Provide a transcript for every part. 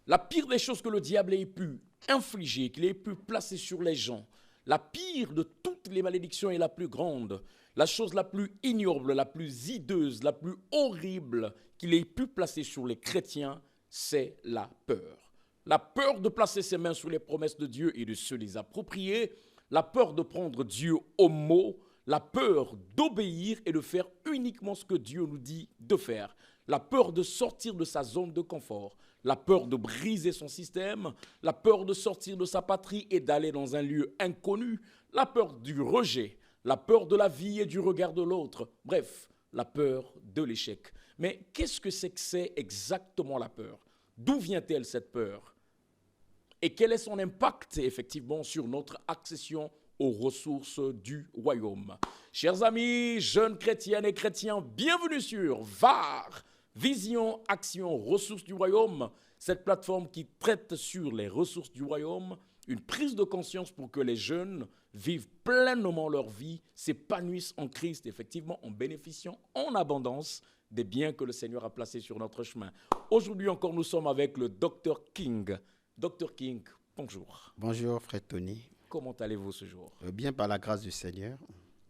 La pire des choses que le diable ait pu infliger, qu'il ait pu placer sur les gens, la pire de toutes les malédictions et la plus grande, la chose la plus ignoble, la plus hideuse, la plus horrible qu'il ait pu placer sur les chrétiens, c'est la peur. La peur de placer ses mains sur les promesses de Dieu et de se les approprier, la peur de prendre Dieu au mot, la peur d'obéir et de faire uniquement ce que Dieu nous dit de faire, la peur de sortir de sa zone de confort, la peur de briser son système, la peur de sortir de sa patrie et d'aller dans un lieu inconnu, la peur du rejet, la peur de la vie et du regard de l'autre, bref, la peur de l'échec. Mais qu'est-ce que c'est exactement la peur? D'où vient-elle cette peur? Et quel est son impact effectivement sur notre accession aux ressources du royaume? Chers amis, jeunes chrétiennes et chrétiens, bienvenue sur VAR, Vision, Action, Ressources du royaume, cette plateforme qui traite sur les ressources du royaume, une prise de conscience pour que les jeunes vivent pleinement leur vie, s'épanouissent en Christ, effectivement en bénéficiant en abondance des biens que le Seigneur a placés sur notre chemin. Aujourd'hui encore, nous sommes avec le Dr King. Dr King, bonjour. Bonjour, frère Tony. Comment allez-vous ce jour? Bien par la grâce du Seigneur.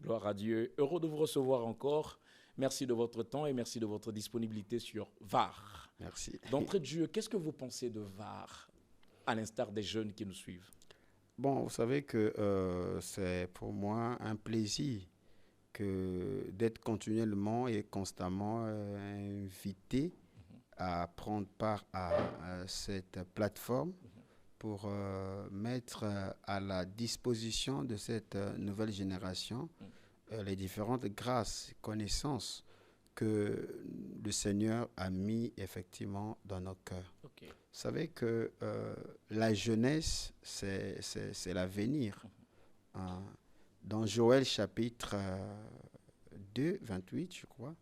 Gloire à Dieu. Heureux de vous recevoir encore. Merci de votre temps et merci de votre disponibilité sur VAR. Merci. D'entrée de jeu, qu'est-ce que vous pensez de VAR, à l'instar des jeunes qui nous suivent? Bon, vous savez que c'est pour moi un plaisir d'être continuellement et constamment invité à prendre part à cette plateforme pour mettre à la disposition de cette nouvelle génération les différentes grâces, connaissances que le Seigneur a mis effectivement dans nos cœurs. Okay. Vous savez que la jeunesse, c'est l'avenir. Dans Joël chapitre 2, 28, je crois,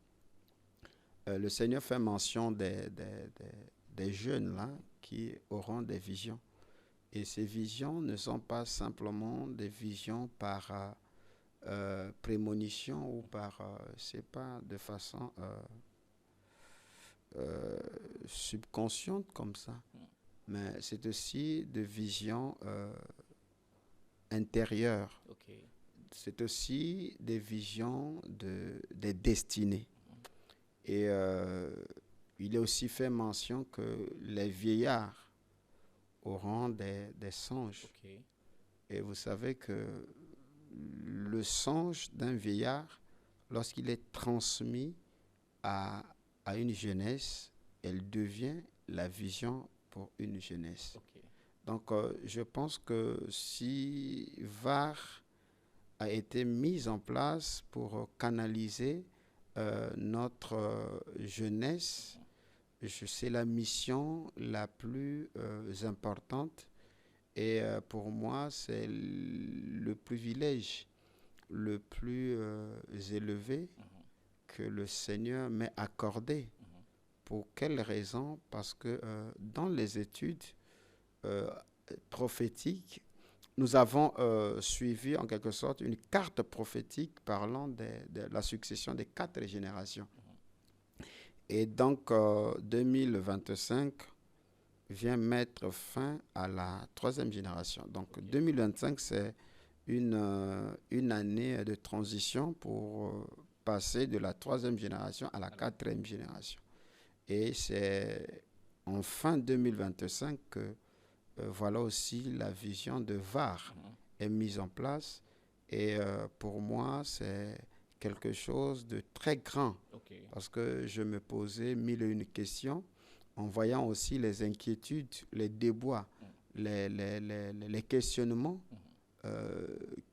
le Seigneur fait mention des jeunes là qui auront des visions. Et ces visions ne sont pas simplement des visions par prémonition ou par, c'est pas de façon subconsciente comme ça, mais c'est aussi des visions intérieures. Okay. C'est aussi des visions des destinées. Et il est aussi fait mention que les vieillards auront des songes. Okay. Et vous savez que le songe d'un vieillard, lorsqu'il est transmis à une jeunesse, elle devient la vision pour une jeunesse. Okay. Donc, je pense que si VAR a été mise en place pour canaliser notre jeunesse, c'est la mission la plus importante. Et pour moi, c'est le privilège le plus élevé que le Seigneur m'ait accordé. Pour quelle raison? Parce que dans les études prophétiques, nous avons suivi en quelque sorte une carte prophétique parlant de la succession des 4 générations. Et donc, 2025 vient mettre fin à la 3e génération. Donc, 2025, c'est une année de transition pour passer de la 3e génération à la 4e génération. Et c'est en fin 2025 que voilà aussi la vision de VAR est mise en place. Et pour moi, c'est quelque chose de très grand. Okay. Parce que je me posais 1001 questions en voyant aussi les inquiétudes, les déboires, les questionnements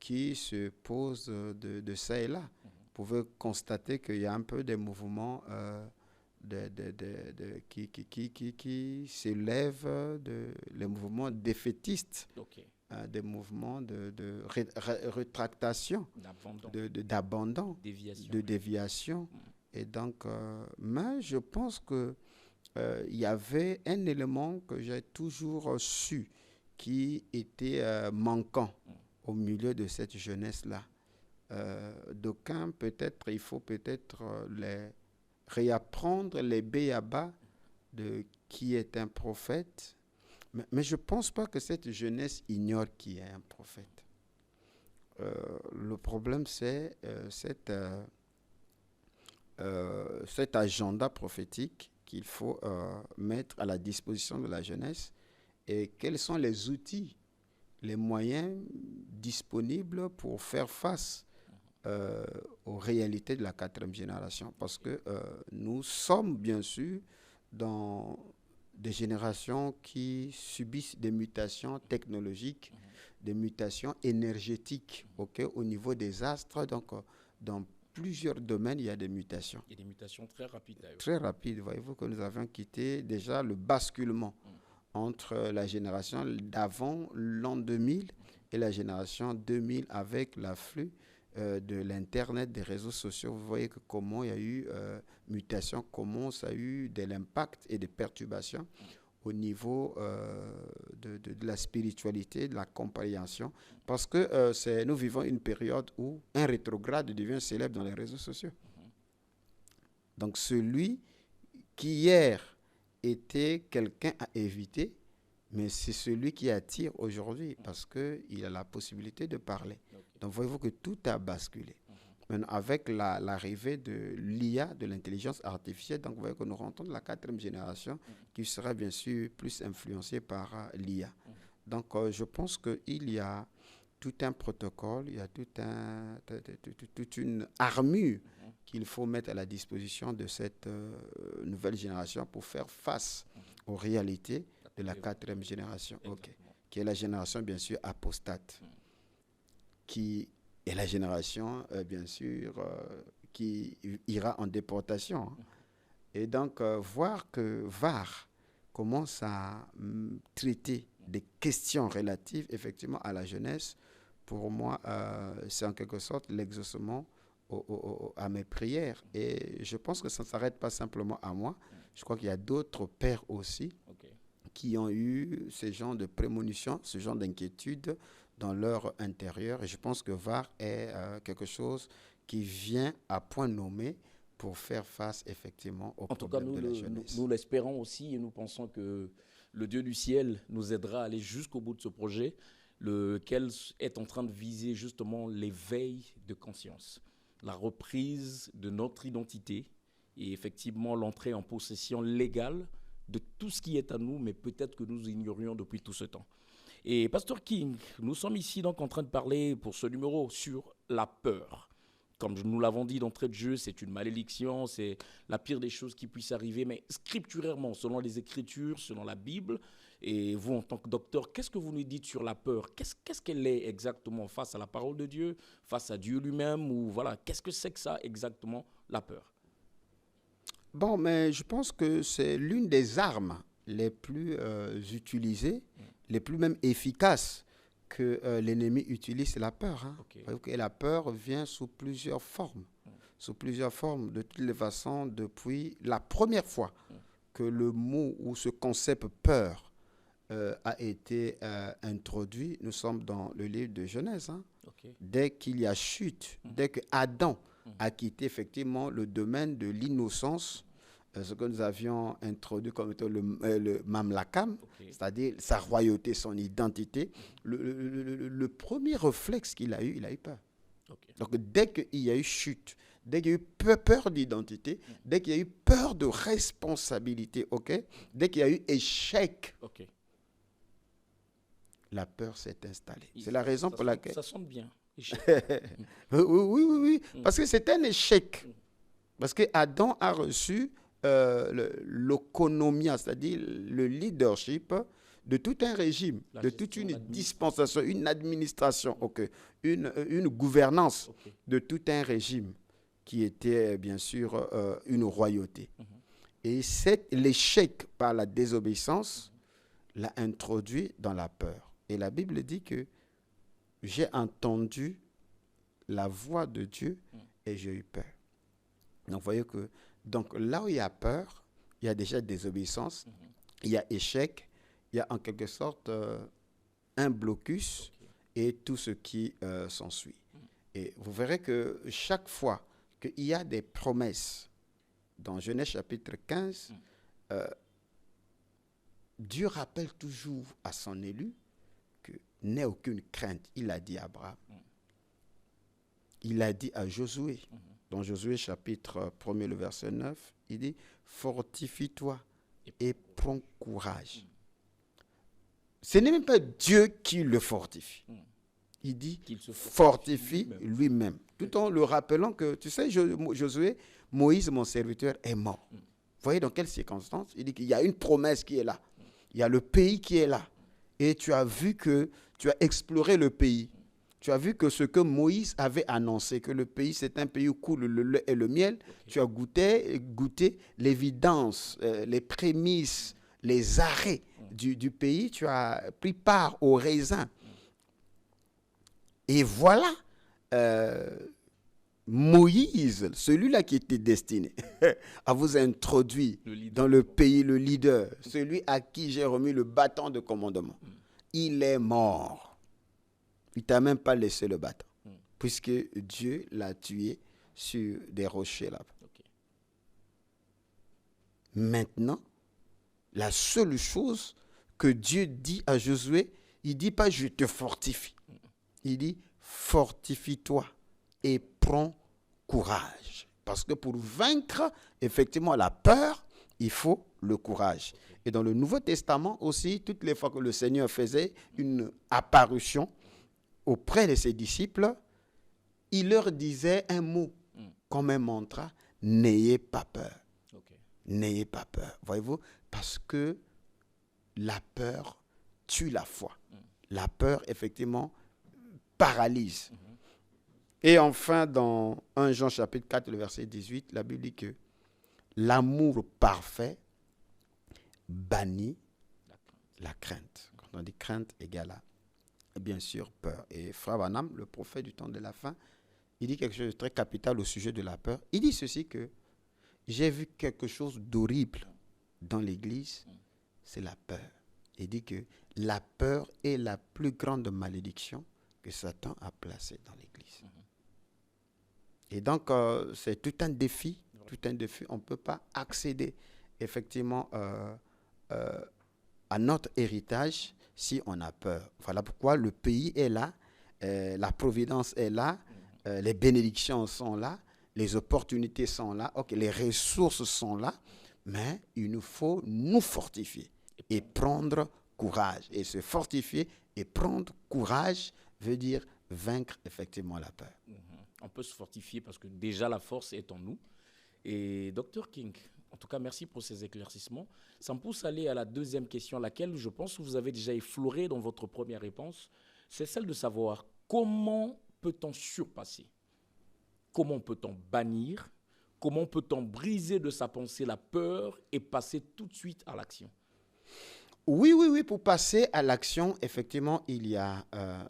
qui se posent de ça et là. Vous pouvez constater qu'il y a un peu des mouvements qui s'élèvent, les mouvements défaitistes, Okay. des mouvements de rétractation, d'abandon, de déviation. Et donc, mais je pense que il y avait un élément que j'ai toujours su qui était manquant au milieu de cette jeunesse-là. D'aucuns, peut-être, il faut peut-être réapprendre les béabas de qui est un prophète, Mais je ne pense pas que cette jeunesse ignore qui est un prophète. Le problème, c'est cet agenda prophétique qu'il faut mettre à la disposition de la jeunesse et quels sont les outils, les moyens disponibles pour faire face aux réalités de la quatrième génération. Parce que nous sommes bien sûr dans des générations qui subissent des mutations technologiques, des mutations énergétiques, au niveau des astres. Donc, dans plusieurs domaines, il y a des mutations. Il y a des mutations très rapides d'ailleurs. Très rapides. Voyez-vous que nous avons quitté déjà le basculement entre la génération d'avant l'an 2000 et la génération 2000 avec l'afflux de l'Internet, des réseaux sociaux. Vous voyez que comment il y a eu mutation, comment ça a eu de l'impact et des perturbations au niveau de la spiritualité, de la compréhension. Parce que nous vivons une période où un rétrograde devient célèbre dans les réseaux sociaux. Donc celui qui hier était quelqu'un à éviter, mais c'est celui qui attire aujourd'hui parce qu'il a la possibilité de parler. Donc voyez-vous que tout a basculé. Maintenant, avec l'arrivée de l'IA, de l'intelligence artificielle, donc vous voyez que nous rentrons dans la quatrième génération qui sera bien sûr plus influencée par l'IA. Donc je pense qu'il y a tout un protocole, il y a toute une armure qu'il faut mettre à la disposition de cette nouvelle génération pour faire face aux réalités de la quatrième génération, qui est la génération bien sûr apostate, qui est la génération bien sûr qui ira en déportation. Et donc voir que VAR commence à traiter des questions relatives effectivement à la jeunesse, pour moi c'est en quelque sorte l'exaucement à mes prières. Et je pense que ça ne s'arrête pas simplement à moi. Je crois qu'il y a d'autres pères aussi qui ont eu ce genre de prémonition, ce genre d'inquiétude dans leur intérieur. Et je pense que VAR est quelque chose qui vient à point nommé pour faire face effectivement au problème de la jeunesse. Nous l'espérons aussi et nous pensons que le Dieu du ciel nous aidera à aller jusqu'au bout de ce projet, lequel est en train de viser justement l'éveil de conscience, la reprise de notre identité et effectivement l'entrée en possession légale de tout ce qui est à nous, mais peut-être que nous ignorions depuis tout ce temps. Et Pasteur King, nous sommes ici donc en train de parler pour ce numéro sur la peur. Comme nous l'avons dit d'entrée de jeu, c'est une malédiction, c'est la pire des choses qui puissent arriver, mais scripturairement, selon les Écritures, selon la Bible, et vous en tant que docteur, qu'est-ce que vous nous dites sur la peur? Qu'est-ce qu'elle est exactement face à la parole de Dieu, face à Dieu lui-même, ou voilà, qu'est-ce que c'est que ça exactement, la peur? Bon, mais je pense que c'est l'une des armes les plus utilisées, les plus même efficaces que l'ennemi utilise, c'est la peur. Et la peur vient sous plusieurs formes. Sous plusieurs formes, de toutes les façons, depuis la première fois que le mot ou ce concept peur a été introduit, nous sommes dans le livre de Genèse. Dès qu'il y a chute, dès que Adam a quitté effectivement le domaine de l'innocence, ce que nous avions introduit comme étant le mamlakam, c'est-à-dire sa royauté, son identité, le premier réflexe qu'il a eu peur. Donc dès qu'il y a eu chute, dès qu'il y a eu peur d'identité, dès qu'il y a eu peur de responsabilité, dès qu'il y a eu échec, la peur s'est installée. C'est la raison pour laquelle... Ça sonne bien. Oui. Parce que c'est un échec. Parce que Adam a reçu l'okonomia, c'est-à-dire le leadership de tout un régime, de toute une dispensation, une administration, une gouvernance de tout un régime qui était bien sûr une royauté. Et l'échec par la désobéissance l'a introduit dans la peur. Et la Bible dit que j'ai entendu la voix de Dieu et j'ai eu peur. Donc, vous voyez que là où il y a peur, il y a déjà désobéissance, il y a échec, il y a en quelque sorte un blocus et tout ce qui s'ensuit. Et vous verrez que chaque fois qu'il y a des promesses, dans Genèse chapitre 15, Dieu rappelle toujours à son élu que n'aie aucune crainte. Il a dit à Abraham. Il a dit à Josué. Dans Josué chapitre 1er, le verset 9, il dit « Fortifie-toi et prends courage ». Ce n'est même pas Dieu qui le fortifie. Il dit qu'il se fortifie lui-même. Tout en le rappelant que, tu sais, Josué, Moïse, mon serviteur, est mort. Vous voyez dans quelles circonstances? Il dit qu'il y a une promesse qui est là. Il y a le pays qui est là. Et tu as vu que tu as exploré le pays. Tu as vu que ce que Moïse avait annoncé, que le pays, c'est un pays où coule le lait et le miel. Tu as goûté l'évidence, les prémices, les arrêts du pays. Tu as pris part au raisin. Et voilà Moïse, celui-là qui était destiné à vous introduire dans le pays, le leader, celui à qui j'ai remis le bâton de commandement. Il est mort. Il ne t'a même pas laissé le bâton, puisque Dieu l'a tué sur des rochers là-bas. Okay. Maintenant, la seule chose que Dieu dit à Josué, il ne dit pas « je te fortifie ». Il dit « fortifie-toi et prends courage ». Parce que pour vaincre effectivement la peur, il faut le courage. Et dans le Nouveau Testament aussi, toutes les fois que le Seigneur faisait une apparition auprès de ses disciples, il leur disait un mot comme un mantra, n'ayez pas peur. Okay. N'ayez pas peur. Voyez-vous, parce que la peur tue la foi. La peur, effectivement, paralyse. Et enfin, dans 1 Jean chapitre 4, le verset 18, la Bible dit que l'amour parfait bannit la crainte. Quand on dit crainte égale à bien sûr, peur. Et Frère Branham, le prophète du temps de la fin, il dit quelque chose de très capital au sujet de la peur. Il dit ceci que j'ai vu quelque chose d'horrible dans l'Église, c'est la peur. Il dit que la peur est la plus grande malédiction que Satan a placée dans l'Église. Et donc, c'est tout un défi. On ne peut pas accéder effectivement à notre héritage si on a peur. Voilà pourquoi le pays est là, la providence est là, les bénédictions sont là, les opportunités sont là, okay, les ressources sont là, mais il nous faut nous fortifier et prendre courage. Et se fortifier et prendre courage veut dire vaincre effectivement la peur. On peut se fortifier parce que déjà la force est en nous. Et Dr King, en tout cas, merci pour ces éclaircissements. Ça me pousse à aller à la deuxième question, laquelle je pense que vous avez déjà effleuré dans votre première réponse. C'est celle de savoir comment peut-on surpasser? Comment peut-on bannir? Comment peut-on briser de sa pensée la peur et passer tout de suite à l'action? Oui. Pour passer à l'action, effectivement, il y a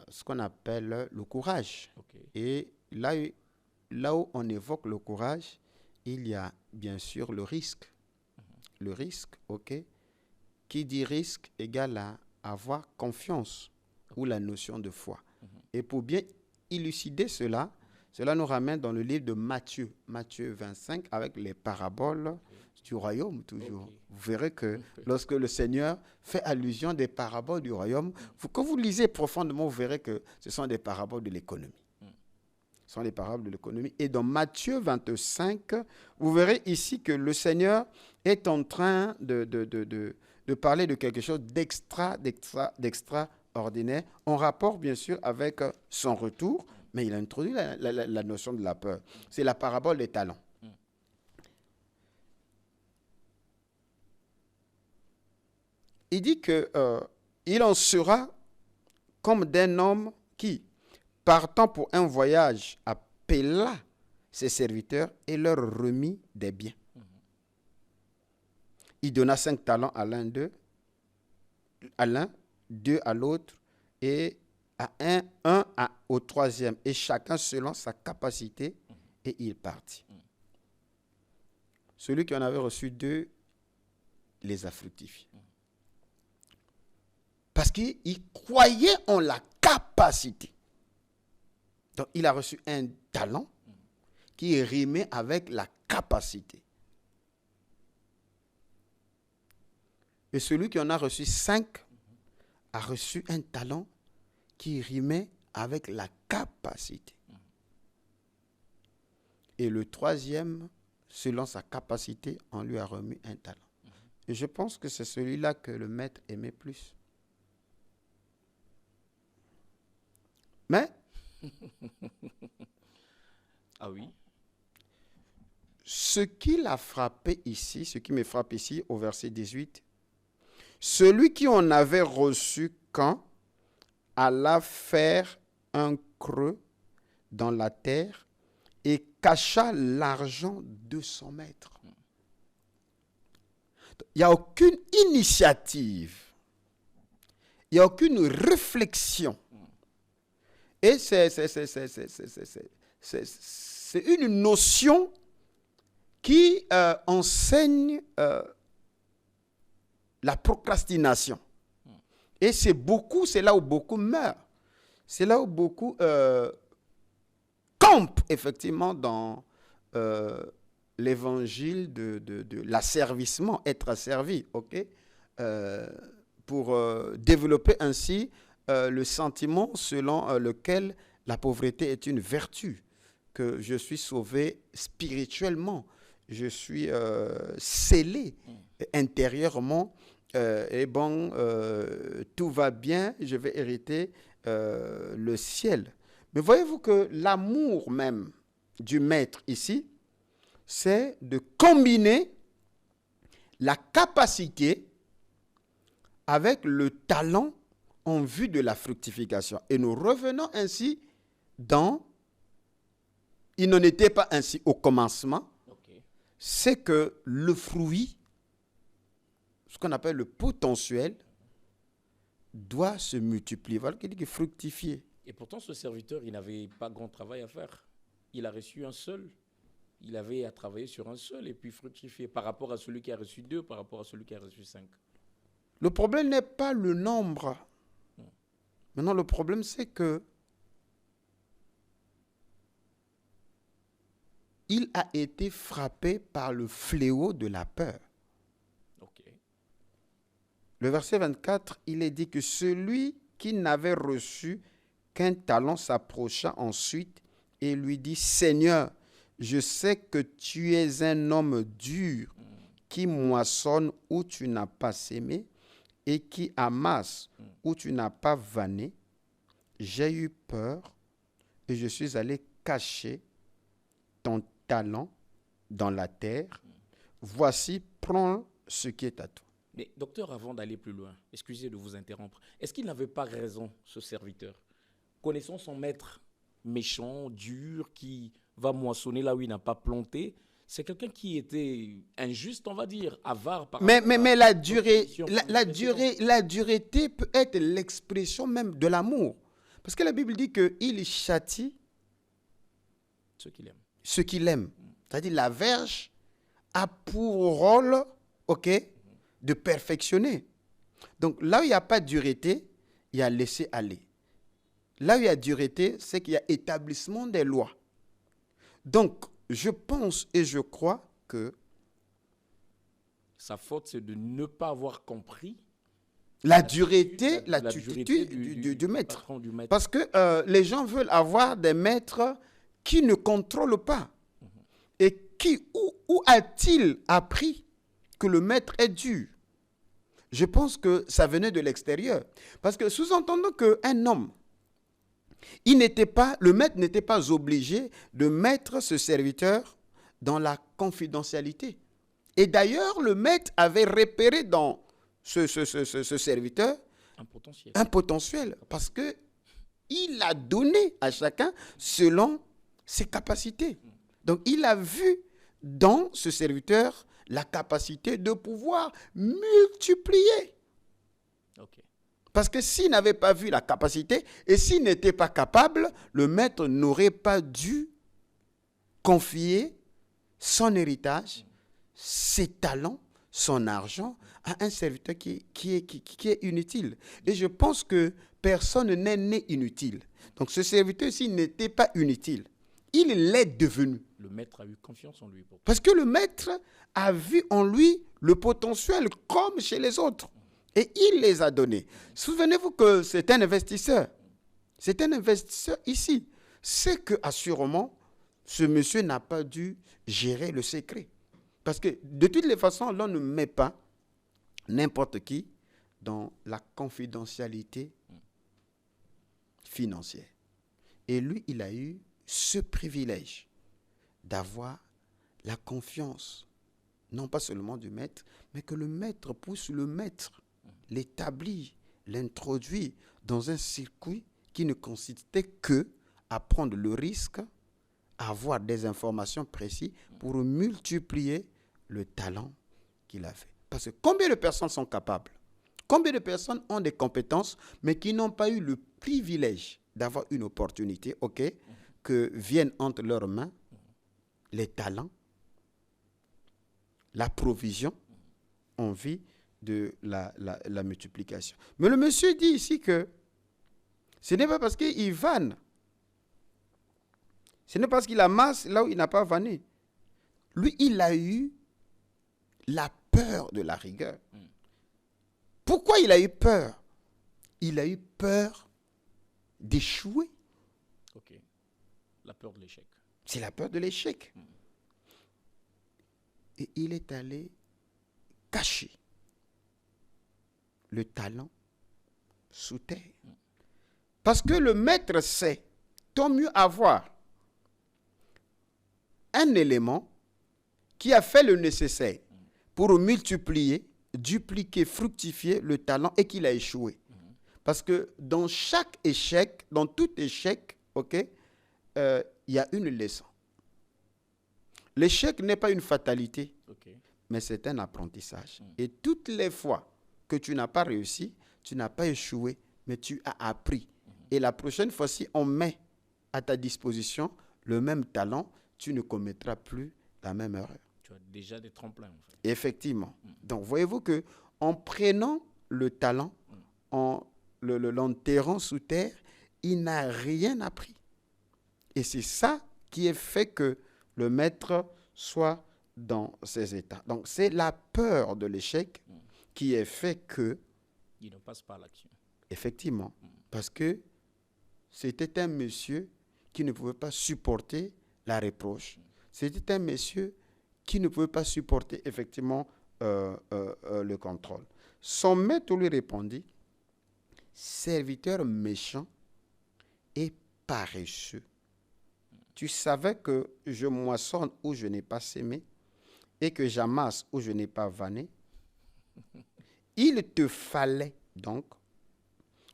ce qu'on appelle le courage. Okay. Et là où on évoque le courage, il y a bien sûr le risque. Le risque, ok. Qui dit risque égale à avoir confiance ou la notion de foi. Et pour bien élucider cela nous ramène dans le livre de Matthieu 25, avec les paraboles du royaume toujours. Vous verrez que lorsque le Seigneur fait allusion des paraboles du royaume, quand vous lisez profondément, vous verrez que ce sont des paraboles de l'économie. Ce sont les paraboles de l'économie. Et dans Matthieu 25, vous verrez ici que le Seigneur est en train de parler de quelque chose d'extraordinaire, en rapport bien sûr avec son retour, mais il a introduit la notion de la peur. C'est la parabole des talents. Il dit qu'il en sera comme d'un homme qui, partant pour un voyage, appela ses serviteurs et leur remit des biens. Il donna 5 talents à l'un d'eux, à l'un, 2 à l'autre, et à un au troisième, et chacun selon sa capacité, et il partit. Celui qui en avait reçu 2 les a fructifiés. Parce qu'il croyait en la capacité. Donc, il a reçu un talent qui rimait avec la capacité. Et celui qui en a reçu 5 a reçu un talent qui rimait avec la capacité. Et le 3e, selon sa capacité, on lui a remis un talent. Et je pense que c'est celui-là que le maître aimait plus. Mais, Ah oui. ce qui l'a frappé ici, ce qui me frappe ici au verset 18, celui qui en avait reçu quand alla faire un creux dans la terre et cacha l'argent de son maître. Il n'y a aucune initiative, il n'y a aucune réflexion. Et c'est une notion qui enseigne la procrastination. Et c'est là où beaucoup meurent. C'est là où beaucoup campent effectivement dans l'évangile de l'asservissement, être asservi, ok? Pour développer ainsi le sentiment selon lequel la pauvreté est une vertu, que je suis sauvé spirituellement, je suis scellé intérieurement, et bon, tout va bien, je vais hériter le ciel. Mais voyez-vous que l'amour même du maître ici, c'est de combiner la capacité avec le talent en vue de la fructification. Et nous revenons ainsi dans... Il n'en était pas ainsi au commencement. Okay. C'est que le fruit, ce qu'on appelle le potentiel, doit se multiplier. Voilà qu'il dit que fructifier. Et pourtant, ce serviteur, il n'avait pas grand travail à faire. Il a reçu un seul. Il avait à travailler sur un seul et puis fructifier par rapport à celui qui a reçu 2, par rapport à celui qui a reçu 5. Le problème n'est pas le nombre. Maintenant, le problème, c'est que il a été frappé par le fléau de la peur. Okay. Le verset 24, il est dit que celui qui n'avait reçu qu'un talent s'approcha ensuite et lui dit, « Seigneur, je sais que tu es un homme dur qui moissonne où tu n'as pas sémé et qui amasse où tu n'as pas vanné. J'ai eu peur et je suis allé cacher ton talent dans la terre. Voici, prends ce qui est à toi. » Mais docteur, avant d'aller plus loin, excusez de vous interrompre, est-ce qu'il n'avait pas raison, ce serviteur? Connaissant son maître méchant, dur, qui va moissonner là où il n'a pas planté, c'est quelqu'un qui était injuste, on va dire, avare. Mais la dureté peut être l'expression même de l'amour. Parce que la Bible dit qu'il châtie ceux qu'il aime. C'est-à-dire la verge a pour rôle, de perfectionner. Donc là où il n'y a pas de dureté, il y a laisser aller. Là où il y a dureté, c'est qu'il y a établissement des lois. Donc, je pense et je crois que sa faute, c'est de ne pas avoir compris l'attitude du maître. Parce que les gens veulent avoir des maîtres qui ne contrôlent pas. Et où a-t-il appris que le maître est dur? Je pense que ça venait de l'extérieur. Parce que sous-entendons qu'un homme, le maître n'était pas obligé de mettre ce serviteur dans la confidentialité. Et d'ailleurs, le maître avait repéré dans ce serviteur un potentiel. Parce qu'il a donné à chacun selon ses capacités. Donc, il a vu dans ce serviteur la capacité de pouvoir multiplier. Okay. Parce que s'il n'avait pas vu la capacité et s'il n'était pas capable, le maître n'aurait pas dû confier son héritage, ses talents, son argent à un serviteur qui est inutile. Et je pense que personne n'est né inutile. Donc ce serviteur, s'il n'était pas inutile, il l'est devenu. Le maître a eu confiance en lui. Parce que le maître a vu en lui le potentiel comme chez les autres. Et il les a donnés. Souvenez-vous que c'est un investisseur. C'est un investisseur ici. C'est que, assurément, ce monsieur n'a pas dû gérer le secret. Parce que, de toutes les façons, l'on ne met pas n'importe qui dans la confidentialité financière. Et lui, il a eu ce privilège d'avoir la confiance, non pas seulement du maître, mais que le maître pousse le maître, l'établit, l'introduit dans un circuit qui ne consistait que à prendre le risque, à avoir des informations précises pour multiplier le talent qu'il a fait. Parce que combien de personnes sont capables? Combien de personnes ont des compétences, mais qui n'ont pas eu le privilège d'avoir une opportunité, que viennent entre leurs mains les talents, la provision en vue de la multiplication. Mais le monsieur dit ici que ce n'est pas parce qu'il vanne, ce n'est pas parce qu'il amasse là où il n'a pas vanné. Lui, il a eu la peur de la rigueur. Pourquoi il a eu peur? Il a eu peur d'échouer. Ok. La peur de l'échec. C'est la peur de l'échec. Et il est allé cacher le talent sous terre. Parce que le maître sait, tant mieux avoir un élément qui a fait le nécessaire pour multiplier, dupliquer, fructifier le talent et qu'il a échoué. Parce que dans chaque échec, dans tout échec, il y a une leçon. L'échec n'est pas une fatalité, mais c'est un apprentissage. Et toutes les fois que tu n'as pas réussi, tu n'as pas échoué, mais tu as appris. Et la prochaine fois-ci, on met à ta disposition le même talent, tu ne commettras plus la même erreur. Tu as déjà des tremplins, en fait. Effectivement. Donc, voyez-vous que en prenant le talent, en l'enterrant sous terre, il n'a rien appris. Et c'est ça qui est fait que le maître soit dans ces états. Donc, c'est la peur de l'échec qui est fait que... Il ne passe pas à l'action. Effectivement. Parce que c'était un monsieur qui ne pouvait pas supporter la reproche. C'était un monsieur qui ne pouvait pas supporter effectivement le contrôle. Son maître lui répondit, « Serviteur méchant et paresseux, tu savais que je moissonne où je n'ai pas sémé et que j'amasse où je n'ai pas vanné. Il te fallait donc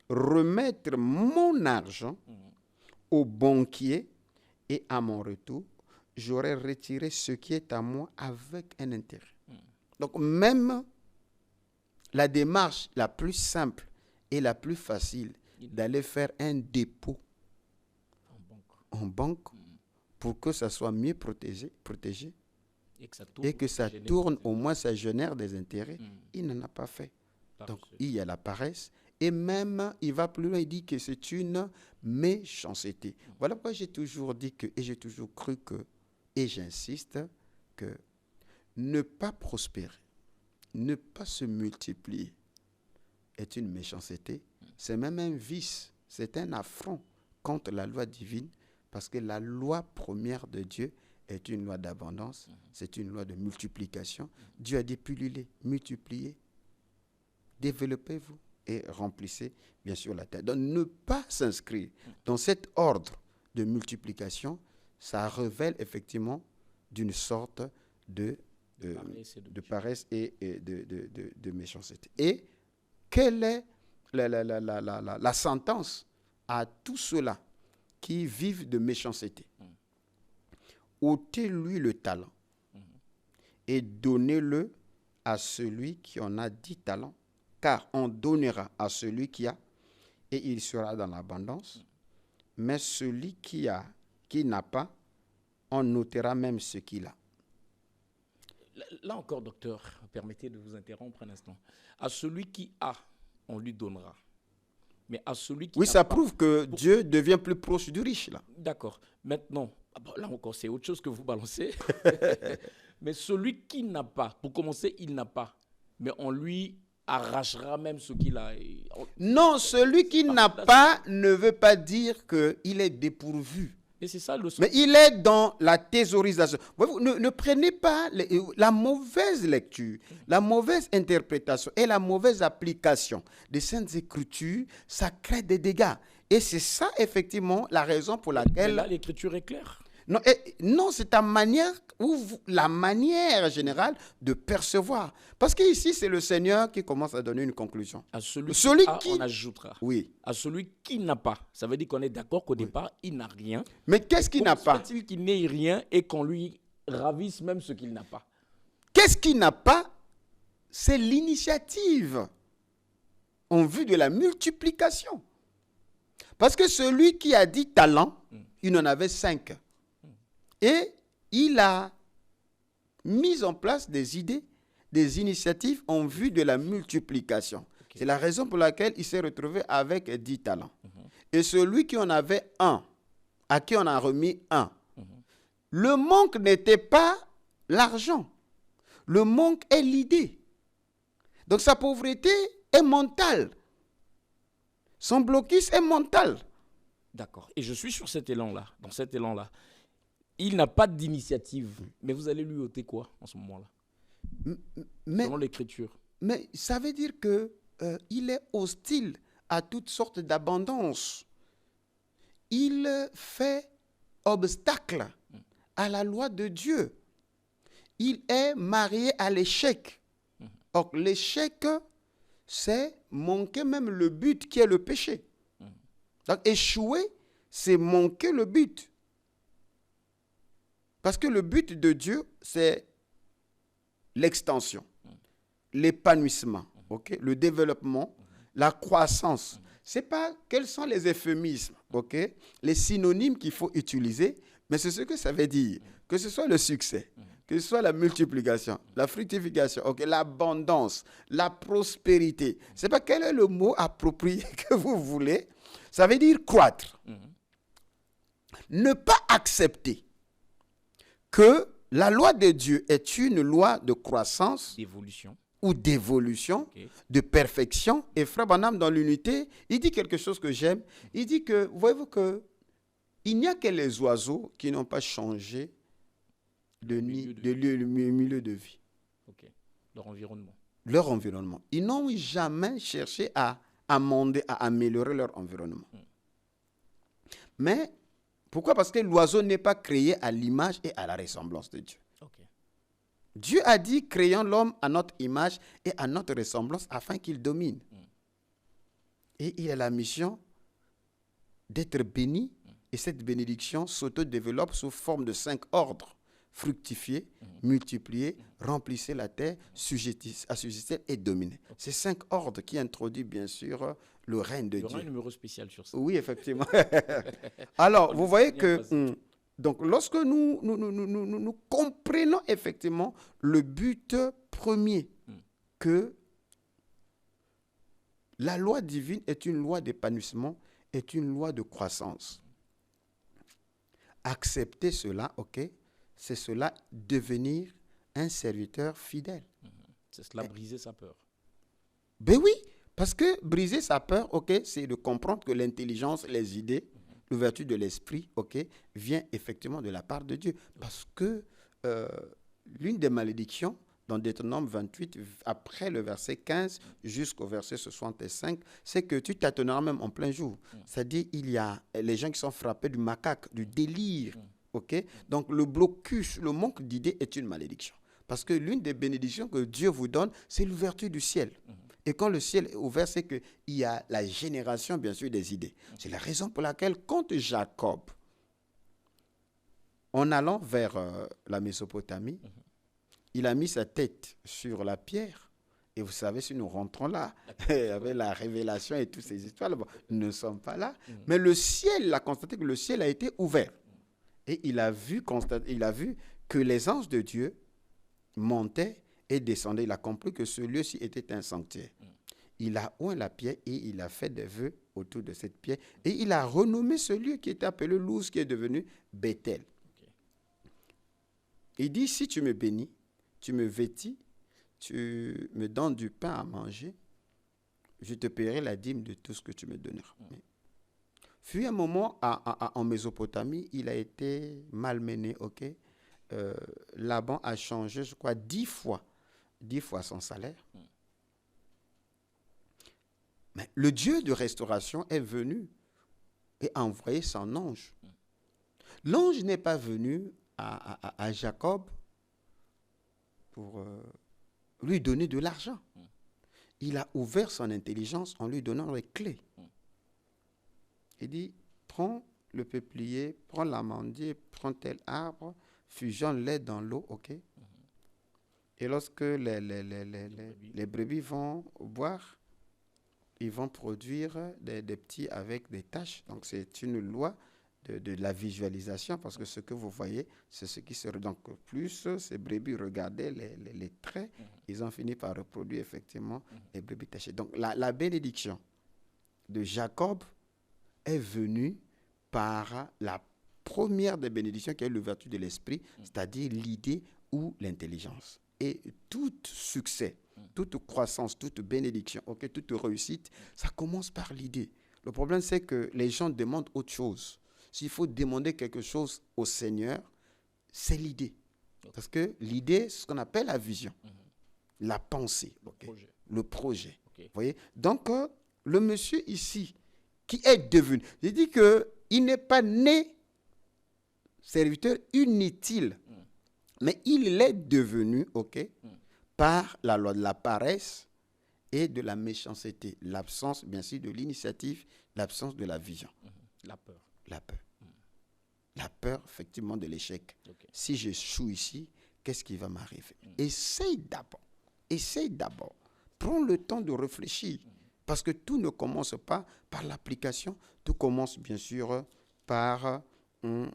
remettre mon argent au banquier et à mon retour, j'aurais retiré ce qui est à moi avec un intérêt. » Donc même la démarche la plus simple et la plus facile d'aller faire un dépôt en banque pour que ça soit mieux protégé et que ça tourne, au moins ça génère des intérêts, il n'en a pas fait. Donc il y a la paresse. Et même, il va plus loin, il dit que c'est une méchanceté. Voilà pourquoi j'ai toujours dit que, et j'ai toujours cru que, et j'insiste, que ne pas prospérer, ne pas se multiplier est une méchanceté. C'est même un vice, c'est un affront contre la loi divine, parce que la loi première de Dieu est une loi d'abondance, c'est une loi de multiplication. Dieu a dit pullulez, multipliez, développez-vous et remplissez bien sûr la terre. Donc ne pas s'inscrire dans cet ordre de multiplication, ça révèle effectivement d'une sorte de paresse et de méchanceté. Et quelle est la sentence à tous ceux-là qui vivent de méchanceté? Ôtez-lui le talent et donnez-le à celui qui en a 10 talents, car on donnera à celui qui a et il sera dans l'abondance, mais celui qui n'a pas, on ôtera même ce qu'il a. Là encore, docteur, permettez de vous interrompre un instant. À celui qui a, on lui donnera. Mais à celui qui oui, n'a ça pas, prouve que Dieu devient plus proche du riche, là. D'accord. Maintenant, Ah bon, là encore, c'est autre chose que vous balancez. Mais celui qui n'a pas, pour commencer, il n'a pas. Mais on lui arrachera même ce qu'il a. Non, celui qui n'a pas ne veut pas dire qu'il est dépourvu. Et c'est ça le Mais il est dans la thésaurisation. Voyez-vous, ne prenez pas la mauvaise lecture, la mauvaise interprétation et la mauvaise application des Saintes Écritures, ça crée des dégâts. Et c'est ça, effectivement, la raison pour laquelle... Mais là, l'Écriture est claire. Non, non, c'est ta manière, la manière générale de percevoir. Parce qu'ici, c'est le Seigneur qui commence à donner une conclusion. À celui qui a, on ajoutera. Oui. À celui qui n'a pas. Ça veut dire qu'on est d'accord qu'au départ, il n'a rien. Mais qu'est-ce qu'il n'a pas? Comment se fait-il qu'il n'ait rien et qu'on lui ravisse même ce qu'il n'a pas? Qu'est-ce qu'il n'a pas? C'est l'initiative en vue de la multiplication. Parce que celui qui a 10 talents, il en avait 5. Et il a mis en place des idées, des initiatives en vue de la multiplication. Okay. C'est la raison pour laquelle il s'est retrouvé avec 10 talents. Et celui qui en avait 1, à qui on a remis 1, le manque n'était pas l'argent. Le manque est l'idée. Donc sa pauvreté est mentale. Son blocus est mental. D'accord. Et je suis sur cet élan-là, dans cet élan-là. Il n'a pas d'initiative. Mais vous allez lui ôter quoi en ce moment-là? Selon l'Écriture. Mais ça veut dire qu'il est hostile à toutes sortes d'abondance. Il fait obstacle à la loi de Dieu. Il est marié à l'échec. Or, l'échec, c'est manquer même le but qui est le péché. Donc, échouer, c'est manquer le but. Parce que le but de Dieu, c'est l'extension, l'épanouissement, okay? Le développement, la croissance. C'est pas quels sont les euphémismes, okay? Les synonymes qu'il faut utiliser, mais c'est ce que ça veut dire. Que ce soit le succès, que ce soit la multiplication, la fructification, okay? L'abondance, la prospérité. C'est pas quel est le mot approprié que vous voulez. Ça veut dire croître. Ne pas accepter que la loi de Dieu est une loi de croissance ou d'évolution, okay, de perfection. Et Frère Branham, dans l'unité, il dit quelque chose que j'aime. Il dit que, voyez-vous que il n'y a que les oiseaux qui n'ont pas changé de milieu de vie. Okay. Leur environnement. Leur environnement. Ils n'ont jamais cherché à amender, à améliorer leur environnement. Mais pourquoi? Parce que l'oiseau n'est pas créé à l'image et à la ressemblance de Dieu. Okay. Dieu a dit, créons l'homme à notre image et à notre ressemblance afin qu'il domine. Et il a la mission d'être béni, et cette bénédiction s'auto-développe sous forme de 5 ordres. Fructifier, multiplier, remplissez la terre, assujettissez et dominer. C'est 5 ordres qui introduisent bien sûr le règne de Dieu. Il y aura un numéro spécial sur ça. Oui, effectivement. Alors, vous voyez que donc, lorsque nous comprenons effectivement le but premier, que la loi divine est une loi d'épanouissement, est une loi de croissance. Accepter cela, ok, c'est cela devenir un serviteur fidèle. C'est cela briser sa peur. Ben oui, parce que briser sa peur, ok, c'est de comprendre que l'intelligence, les idées, l'ouverture de l'esprit, ok, vient effectivement de la part de Dieu. Parce que l'une des malédictions, dans Deutéronome 28, après le verset 15 jusqu'au verset 65, c'est que tu tâtonneras même en plein jour. C'est-à-dire, il y a les gens qui sont frappés du macaque, du délire. Okay? Donc, le blocus, le manque d'idées est une malédiction. Parce que l'une des bénédictions que Dieu vous donne, c'est l'ouverture du ciel. Et quand le ciel est ouvert, c'est qu'il y a la génération, bien sûr, des idées. C'est la raison pour laquelle, quand Jacob, en allant vers la Mésopotamie, il a mis sa tête sur la pierre. Et vous savez, si nous rentrons là, avec la révélation et toutes ces histoires, bon, nous ne sommes pas là. Mais le ciel, il a constaté que le ciel a été ouvert. Et il a vu que les anges de Dieu montaient et descendaient. Il a compris que ce lieu-ci était un sanctuaire. Il a oint la pierre et il a fait des vœux autour de cette pierre. Et il a renommé ce lieu qui était appelé Luz, qui est devenu Bethel. Il dit, si tu me bénis, tu me vêtis, tu me donnes du pain à manger, je te paierai la dîme de tout ce que tu me donneras. Fut un moment en Mésopotamie, il a été malmené, ok. Laban a changé, je crois, 10 fois son salaire. Mais le Dieu de restauration est venu et a envoyé son ange. L'ange n'est pas venu à Jacob pour lui donner de l'argent. Il a ouvert son intelligence en lui donnant les clés. Il dit, prends le peuplier, prends l'amandier, prends tel arbre, fusionne-les dans l'eau, ok? Et lorsque les brebis vont boire, ils vont produire des petits avec des taches. Donc, c'est une loi de la visualisation, parce que ce que vous voyez, c'est ce qui sera. Donc, plus ces brebis regardaient les traits, ils ont fini par reproduire effectivement les brebis tachées. Donc, la bénédiction de Jacob est venue par la première des bénédictions qui est l'ouverture de l'esprit, c'est-à-dire l'idée ou l'intelligence. Et tout succès, toute croissance, toute bénédiction, okay, toute réussite, ça commence par l'idée. Le problème, c'est que les gens demandent autre chose. S'il faut demander quelque chose au Seigneur, c'est l'idée. Parce que l'idée, c'est ce qu'on appelle la vision, la pensée, okay, le projet. Okay. Vous voyez? Donc, le monsieur ici, qui est devenu, j'ai dit qu'il n'est pas né serviteur inutile, mais il l'est devenu, ok, par la loi de la paresse et de la méchanceté. L'absence, bien sûr, de l'initiative, l'absence de la vision. La peur. La peur. La peur, effectivement, de l'échec. Okay. Si j'échoue ici, qu'est-ce qui va m'arriver? Essaye d'abord. Prends le temps de réfléchir. Parce que tout ne commence pas par l'application, tout commence bien sûr par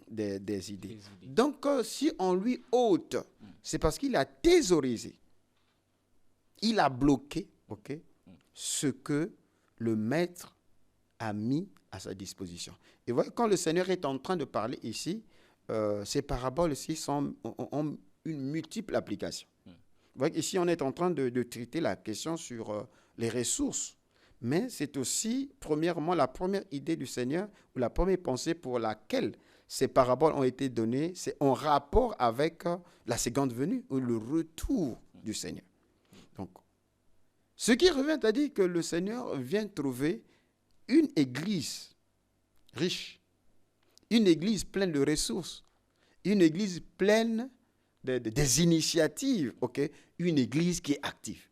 des idées. Donc, si on lui ôte, c'est parce qu'il a thésaurisé, il a bloqué, okay, ce que le maître a mis à sa disposition. Et voyez, quand le Seigneur est en train de parler ici, ces paraboles ici ont une multiple application. Vous voyez, ici, on est en train de traiter la question sur les ressources. Mais c'est aussi, premièrement, la première idée du Seigneur, ou la première pensée pour laquelle ces paraboles ont été données, c'est en rapport avec la seconde venue, ou le retour du Seigneur. Donc, ce qui revient à dire que le Seigneur vient trouver une église riche, une église pleine de ressources, une église pleine des initiatives, okay? Une église qui est active.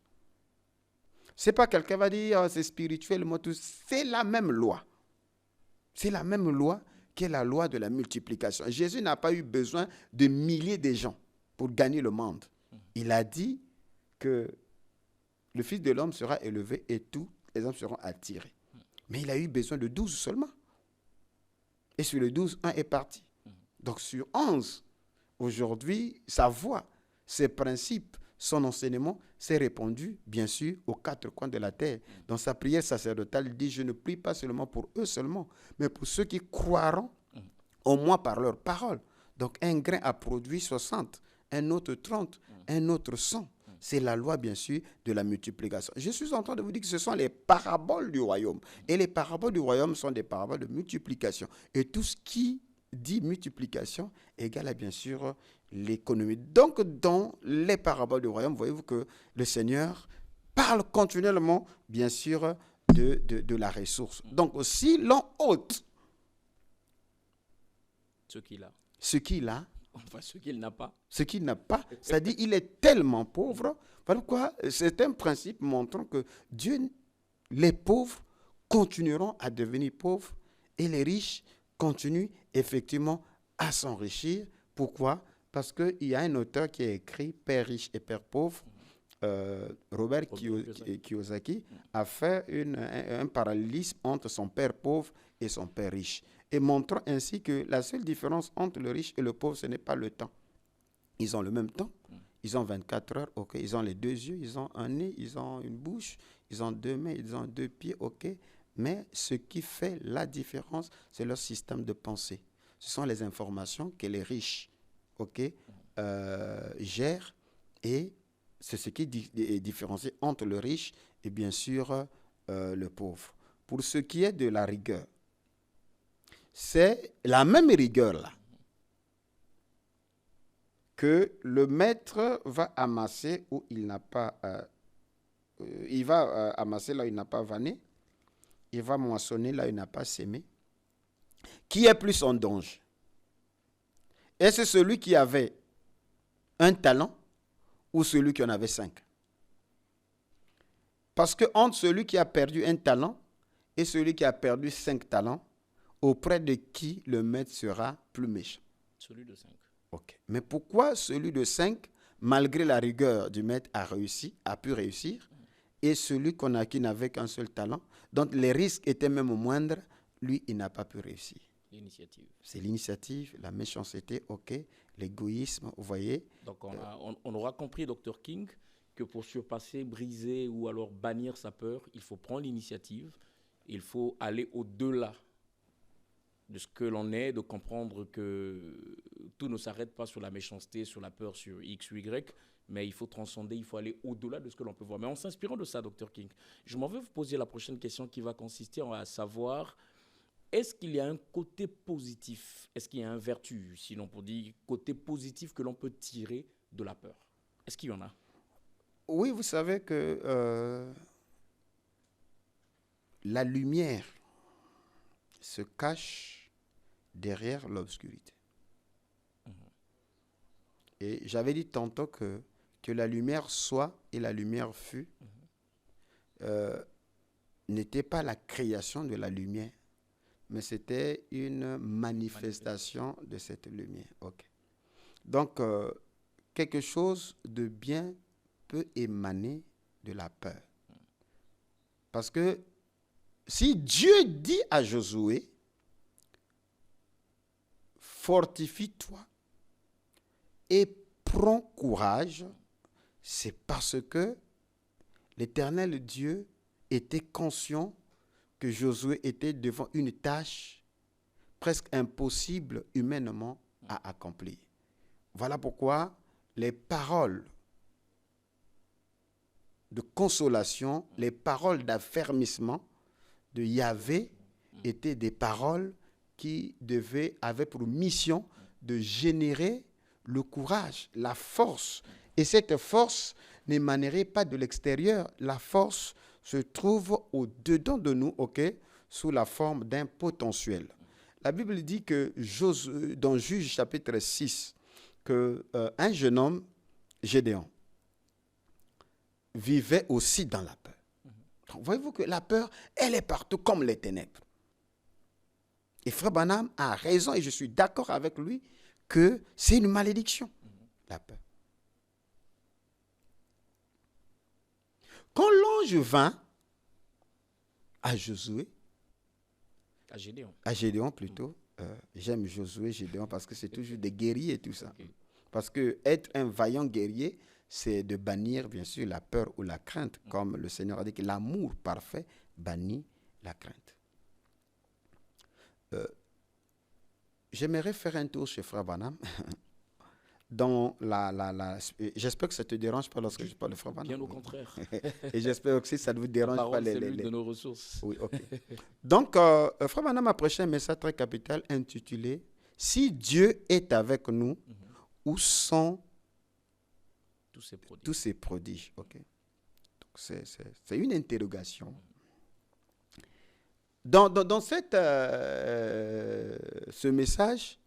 Ce n'est pas quelqu'un va dire, oh, c'est spirituel, c'est la même loi. C'est la même loi qui est la loi de la multiplication. Jésus n'a pas eu besoin de milliers de gens pour gagner le monde. Il a dit que le Fils de l'homme sera élevé et tous les hommes seront attirés. Mais il a eu besoin de 12 seulement. Et sur les 12, un est parti. Donc sur 11, aujourd'hui, sa voix, ses principes, son enseignement s'est répandu, bien sûr, aux quatre coins de la terre. Dans sa prière sacerdotale, il dit, je ne prie pas seulement pour eux seulement, mais pour ceux qui croiront au moins par leur parole. Donc un grain a produit 60, un autre 30, un autre 100. C'est la loi, bien sûr, de la multiplication. Je suis en train de vous dire que ce sont les paraboles du royaume. Et les paraboles du royaume sont des paraboles de multiplication. Et tout ce qui dit multiplication égale à, bien sûr, l'économie. Donc, dans les paraboles du royaume, voyez-vous que le Seigneur parle continuellement, bien sûr, de la ressource. Donc, si l'on ôte ce qu'il a, enfin, ce qu'il n'a pas. Ce qu'il n'a pas, c'est-à-dire qu'il est tellement pauvre. Voilà pourquoi c'est un principe montrant que Dieu, les pauvres continueront à devenir pauvres et les riches continuent effectivement à s'enrichir. Pourquoi? Parce qu'il y a un auteur qui a écrit Père riche et Père pauvre. Robert Kiyosaki a fait un parallélisme entre son père pauvre et son père riche, et montrant ainsi que la seule différence entre le riche et le pauvre, ce n'est pas le temps. Ils ont le même temps, ils ont 24 heures, ok, ils ont les deux yeux, ils ont un nez, ils ont une bouche, ils ont deux mains, ils ont deux pieds, ok, mais ce qui fait la différence, c'est leur système de pensée. Ce sont les informations que les riches, ok, gère, et c'est ce qui est différencié entre le riche et bien sûr le pauvre. Pour ce qui est de la rigueur, c'est la même rigueur là que le maître va amasser où il n'a pas, il va amasser là où il n'a pas vanné, il va moissonner là où il n'a pas sémé. Qui est plus en danger? Est-ce celui qui avait un talent ou celui qui en avait 5? Parce que entre celui qui a perdu un talent et celui qui a perdu 5 talents, auprès de qui le maître sera plus méchant? Celui de 5. Ok. Mais pourquoi celui de 5, malgré la rigueur du maître, a pu réussir, et celui qui n'avait qu'un seul talent, dont les risques étaient même moindres, lui, il n'a pas pu réussir? L'initiative. C'est l'initiative, la méchanceté, ok, l'égoïsme, vous voyez. Donc on aura compris, Dr King, que pour surpasser, briser ou alors bannir sa peur, il faut prendre l'initiative, il faut aller au-delà de ce que l'on est, de comprendre que tout ne s'arrête pas sur la méchanceté, sur la peur, sur X ou Y, mais il faut transcender, il faut aller au-delà de ce que l'on peut voir. Mais en s'inspirant de ça, Dr King, je m'en vais vous poser la prochaine question qui va consister à savoir, est-ce qu'il y a un côté positif, est-ce qu'il y a un vertu, sinon pour dire côté positif que l'on peut tirer de la peur? Est-ce qu'il y en a? Oui, vous savez que la lumière se cache derrière l'obscurité. Et j'avais dit tantôt que la lumière soit et la lumière fut n'était pas la création de la lumière, mais c'était une manifestation de cette lumière. Okay. Donc, quelque chose de bien peut émaner de la peur. Parce que si Dieu dit à Josué, fortifie-toi et prends courage, c'est parce que l'Éternel Dieu était conscient que Josué était devant une tâche presque impossible humainement à accomplir. Voilà pourquoi les paroles de consolation, les paroles d'affermissement de Yahvé étaient des paroles qui avaient pour mission de générer le courage, la force. Et cette force n'émanerait pas de l'extérieur. La force se trouve au-dedans de nous, sous la forme d'un potentiel. La Bible dit que dans Juge chapitre 6, qu'un jeune homme, Gédéon, vivait aussi dans la peur. Donc, voyez-vous que la peur, elle est partout comme les ténèbres. Et Frère Branham a raison, et je suis d'accord avec lui, que c'est une malédiction, la peur. Quand l'ange vint à Josué, à Gédéon plutôt, j'aime Josué, Gédéon, parce que c'est toujours des guerriers et tout ça. Okay. Parce que être un vaillant guerrier, c'est de bannir, bien sûr, la peur ou la crainte, comme le Seigneur a dit que l'amour parfait bannit la crainte. J'aimerais faire un tour chez Frère Branham. J'espère que ça ne te dérange pas lorsque je parle de Frère Branham. Bien au contraire. Et j'espère aussi que ça ne vous dérange pas. C'est l'une de nos ressources. Oui, ok. Donc, Frère Branham a prêché un message très capital intitulé « Si Dieu est avec nous, où sont tous ces prodiges ?» Okay. Donc, c'est une interrogation. Dans ce message,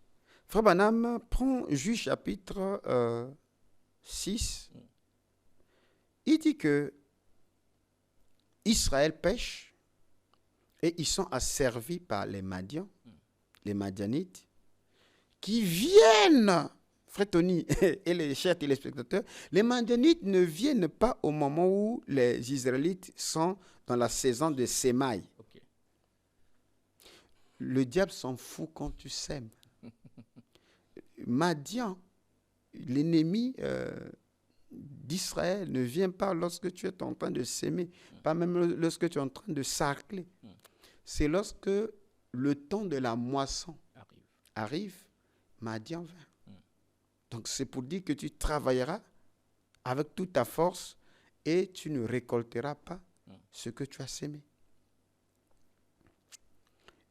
Frère Branham prend Juge chapitre 6. Il dit que Israël pêche et ils sont asservis par les Madians, les Madianites, qui viennent, Frère Tony et les chers téléspectateurs, les Madianites ne viennent pas au moment où les Israélites sont dans la saison de sémailles. Okay. Le diable s'en fout quand tu sèmes. Madian, l'ennemi d'Israël, ne vient pas lorsque tu es en train de s'aimer, pas même lorsque tu es en train de sarcler. C'est lorsque le temps de la moisson arrive, Madian vient. Donc, c'est pour dire que tu travailleras avec toute ta force et tu ne récolteras pas ce que tu as sémé.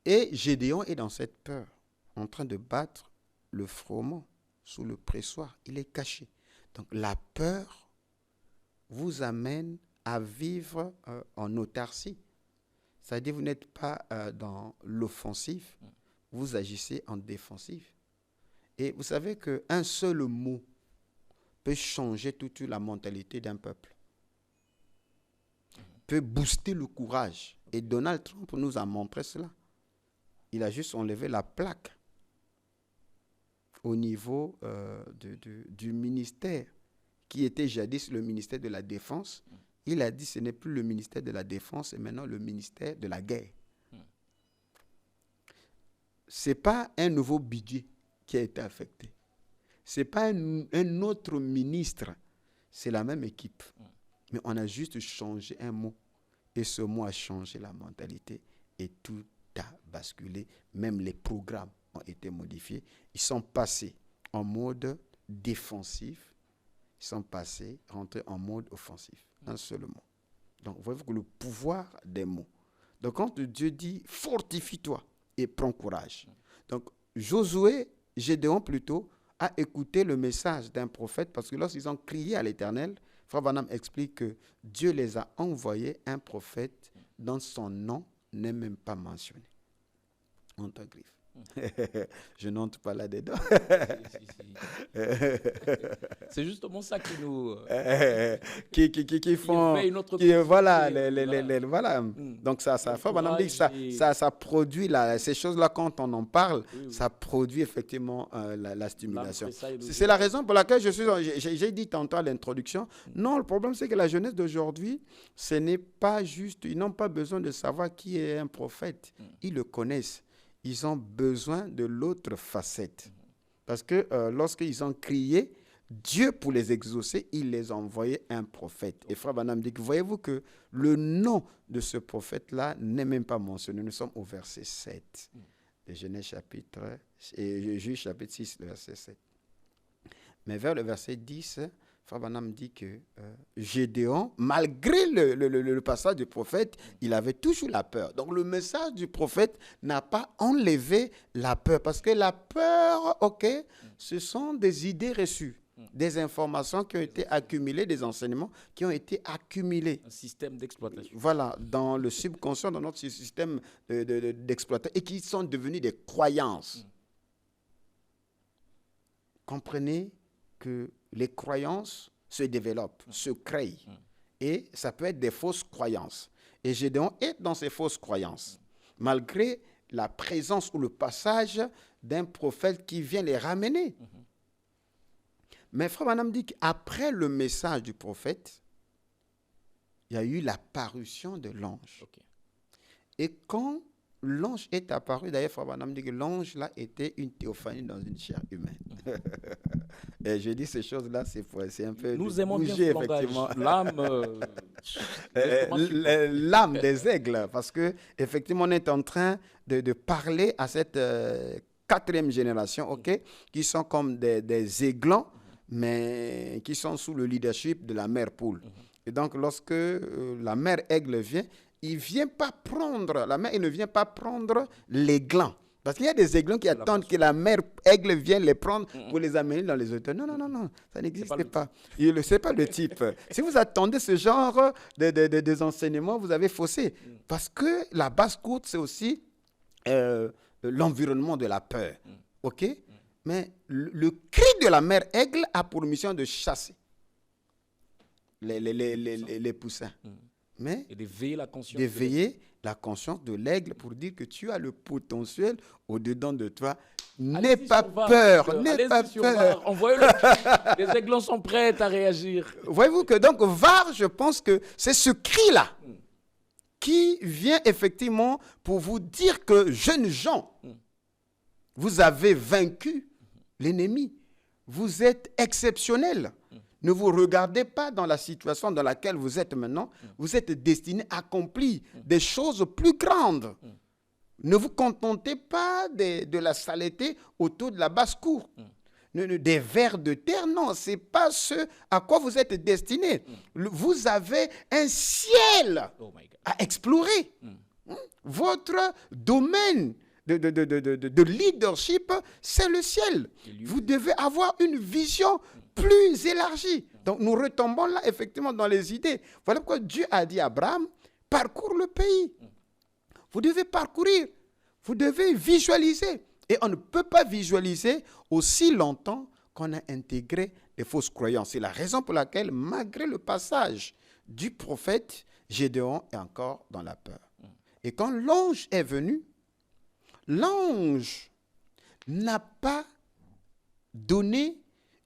Et Gédéon est dans cette peur, en train de battre le froment sous le pressoir. Il est caché. Donc, la peur vous amène à vivre en autarcie. C'est-à-dire, vous n'êtes pas dans l'offensif, vous agissez en défensif. Et vous savez qu'un seul mot peut changer toute la mentalité d'un peuple, peut booster le courage. Et Donald Trump nous a montré cela. Il a juste enlevé la plaque au niveau du ministère, qui était jadis le ministère de la Défense. Il a dit que ce n'est plus le ministère de la Défense, c'est maintenant le ministère de la Guerre. Ce n'est pas un nouveau budget qui a été affecté. Ce n'est pas un autre ministre. C'est la même équipe. Mais on a juste changé un mot. Et ce mot a changé la mentalité. Et tout a basculé. Même les programmes ont été modifiés. Ils sont passés en mode défensif. Ils sont passés, rentrés en mode offensif. Un seul mot. Donc, voyez-vous que le pouvoir des mots. Donc, quand Dieu dit, fortifie-toi et prends courage. Donc, Josué, Gédéon plutôt, a écouté le message d'un prophète parce que lorsqu'ils ont crié à l'Éternel, Frère Branham explique que Dieu les a envoyés un prophète dont son nom n'est même pas mentionné. Honte à griffe. Je n'entre pas là-dedans. C'est justement ça qui nous... qui font... voilà. Donc, ça produit, ces choses-là, quand on en parle, ça produit effectivement la stimulation. C'est la raison pour laquelle j'ai dit tantôt à l'introduction, non, le problème, c'est que la jeunesse d'aujourd'hui, ce n'est pas juste... Ils n'ont pas besoin de savoir qui est un prophète. Ils le connaissent. Ils ont besoin de l'autre facette. Parce que lorsqu'ils ont crié, Dieu, pour les exaucer, il les a envoyé un prophète. Et Frère Branham dit, voyez-vous que le nom de ce prophète-là n'est même pas mentionné. Nous sommes au verset 7 de Genèse chapitre, et Juge chapitre 6, le verset 7. Mais vers le verset 10, Frère Branham dit que Gédéon, malgré le passage du prophète, il avait toujours la peur. Donc le message du prophète n'a pas enlevé la peur. Parce que la peur, ce sont des idées reçues, des informations qui ont été accumulées, des enseignements qui ont été accumulés. Un système d'exploitation. Voilà, dans le subconscient, dans notre système d'exploitation, et qui sont devenus des croyances. Comprenez que les croyances se développent, se créent. Et ça peut être des fausses croyances. Et Gédéon est dans ces fausses croyances, malgré la présence ou le passage d'un prophète qui vient les ramener. Mais Frère Branham dit qu'après le message du prophète, il y a eu la parution de l'ange. Et quand l'ange est apparu, d'ailleurs Frère Branham dit que l'ange là était une théophanie dans une chair humaine. Et je dis ces choses-là, c'est un peu... Nous aimons bien ce langage. L'âme des aigles, parce que effectivement on est en train de parler à cette quatrième génération, qui sont comme des aiglons, mais qui sont sous le leadership de la mère poule. Et donc lorsque la mère aigle vient, la mère ne vient pas prendre les glands. Parce qu'il y a des aiglons qui attendent que la mère aigle vienne les prendre pour les amener dans les hauteurs. Non, ça n'existe pas. Ce n'est pas le type. Si vous attendez ce genre des enseignements, vous avez faussé. Parce que la basse-cour, c'est aussi l'environnement de la peur. Mais le cri de la mère aigle a pour mission de chasser les poussins. Mais et d'éveiller la conscience. La conscience de l'aigle pour dire que tu as le potentiel au-dedans de toi. N'aie pas peur. Envoyez-le. Les aiglons sont prêts à réagir. Voyez-vous que donc VAR, je pense que c'est ce cri-là qui vient effectivement pour vous dire que, jeunes gens, vous avez vaincu l'ennemi. Vous êtes exceptionnels. Ne vous regardez pas dans la situation dans laquelle vous êtes maintenant. Vous êtes destinés à accomplir des choses plus grandes. Ne vous contentez pas de la saleté autour de la basse-cour. des vers de terre. Non, ce n'est pas ce à quoi vous êtes destinés. Vous avez un ciel à explorer. Votre domaine de leadership, c'est le ciel. Vous devez avoir une vision plus élargie. Donc, nous retombons là, effectivement, dans les idées. Voilà pourquoi Dieu a dit à Abraham, parcours le pays. Vous devez parcourir. Vous devez visualiser. Et on ne peut pas visualiser aussi longtemps qu'on a intégré des fausses croyances. C'est la raison pour laquelle, malgré le passage du prophète, Gédéon est encore dans la peur. Et quand l'ange est venu, l'ange n'a pas donné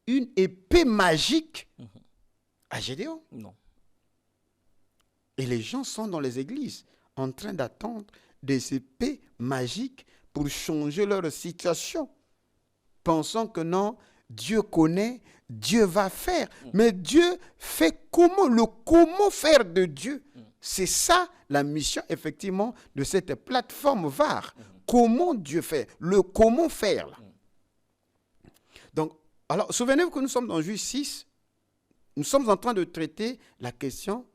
une épée magique à Gédéon. Non. Et les gens sont dans les églises en train d'attendre des épées magiques pour changer leur situation, pensant que non, Dieu connaît, Dieu va faire. Mais Dieu fait comment? Le comment faire de Dieu. C'est ça la mission, effectivement, de cette plateforme VAR. Comment Dieu fait? Le comment faire. Là. Donc, alors, souvenez-vous que nous sommes dans Juge 6. Nous sommes en train de traiter la question.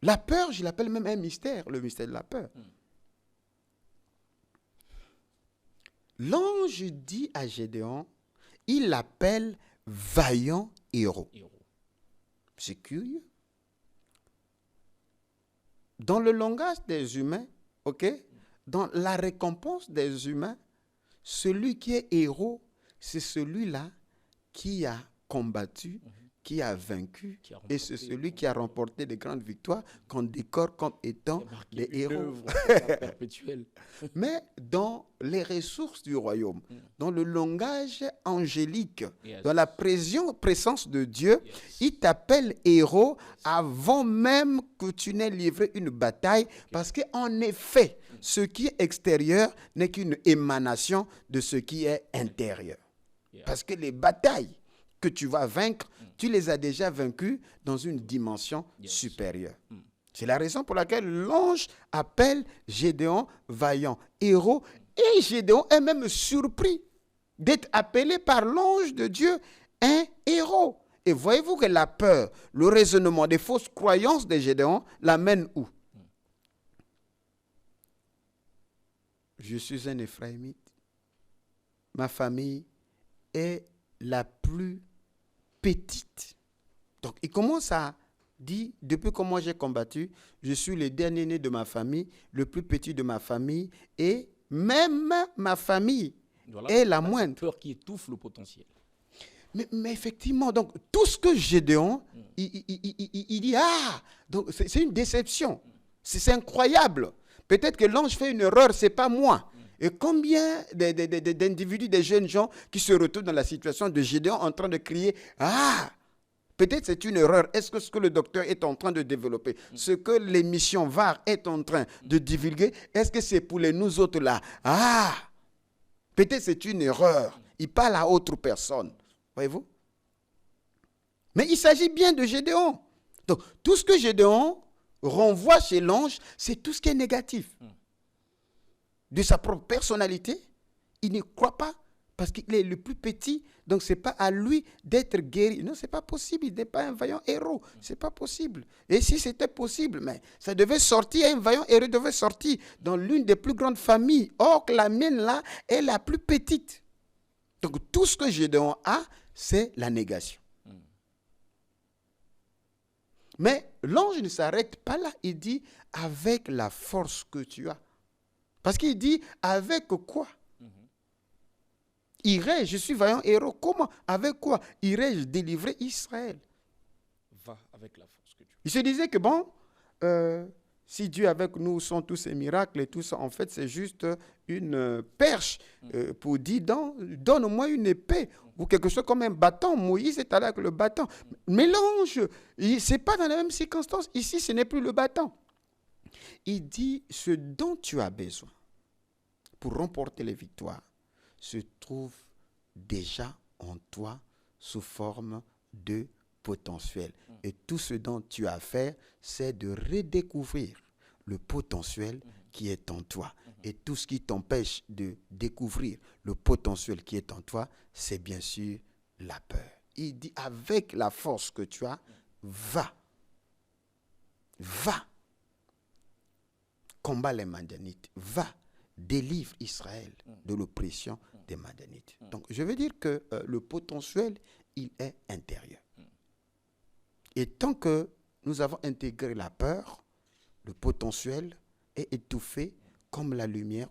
La peur, je l'appelle même un mystère, le mystère de la peur. L'ange dit à Gédéon, il l'appelle vaillant héros. C'est curieux. Dans le langage des humains, dans la récompense des humains, celui qui est héros, c'est celui-là qui a combattu, qui a vaincu, et c'est celui qui a remporté de grandes victoires qu'on décore comme étant des héros. Mais dans les ressources du royaume, dans le langage angélique, dans la présence de Dieu, il t'appelle héros avant même que tu n'aies livré une bataille, parce qu'en effet, ce qui est extérieur n'est qu'une émanation de ce qui est intérieur. Parce que les batailles que tu vas vaincre, tu les as déjà vaincus dans une dimension supérieure. C'est la raison pour laquelle l'ange appelle Gédéon vaillant héros. Et Gédéon est même surpris d'être appelé par l'ange de Dieu un héros. Et voyez-vous que la peur, le raisonnement des fausses croyances de Gédéon l'amène où? Je suis un Éphraïmite. Ma famille est la plus petite. Donc, il commence à dire, depuis que moi j'ai combattu, je suis le dernier né de ma famille, le plus petit de ma famille, et même ma famille est la moindre. Peur qui étouffe le potentiel. Mais effectivement, donc, tout ce que Gédéon, il dit, donc c'est une déception. C'est incroyable. Peut-être que l'ange fait une erreur, ce n'est pas moi. Et combien d'individus, des jeunes gens qui se retrouvent dans la situation de Gédéon en train de crier, peut-être c'est une erreur. Est-ce que ce que le docteur est en train de développer, ce que l'émission VAR est en train de divulguer, est-ce que c'est pour les nous autres là? Peut-être c'est une erreur. Il parle à autre personne. Voyez-vous? Mais il s'agit bien de Gédéon. Donc, tout ce que Gédéon renvoie chez l'ange, c'est tout ce qui est négatif. De sa propre personnalité, il ne croit pas parce qu'il est le plus petit, donc ce n'est pas à lui d'être guéri. Non, ce n'est pas possible, il n'est pas un vaillant héros, ce n'est pas possible. Et si c'était possible, mais ça devait sortir, un vaillant héros devait sortir dans l'une des plus grandes familles. Or, la mienne là est la plus petite. Donc tout ce que Gédéon a, c'est la négation. Mais l'ange ne s'arrête pas là, il dit avec la force que tu as. Parce qu'il dit, avec quoi? Irai-je, je suis vaillant héros. Comment? Avec quoi? Irai-je délivrer Israël? Va avec la force que tu as. Il se disait que si Dieu avec nous sont tous ces miracles et tout ça, en fait, c'est juste une perche pour dire, donne-moi une épée ou quelque chose comme un bâton. Moïse est allé avec le bâton. Mais l'ange, ce n'est pas dans la même circonstance. Ici, ce n'est plus le bâton. Il dit, ce dont tu as besoin pour remporter les victoires se trouve déjà en toi sous forme de potentiel. Et tout ce dont tu as à faire, c'est de redécouvrir le potentiel qui est en toi. Et tout ce qui t'empêche de découvrir le potentiel qui est en toi, c'est bien sûr la peur. Il dit, avec la force que tu as, va, combat les Madianites, va, délivre Israël de l'oppression des Madianites. Donc, je veux dire que le potentiel, il est intérieur. Et tant que nous avons intégré la peur, le potentiel est étouffé comme la lumière,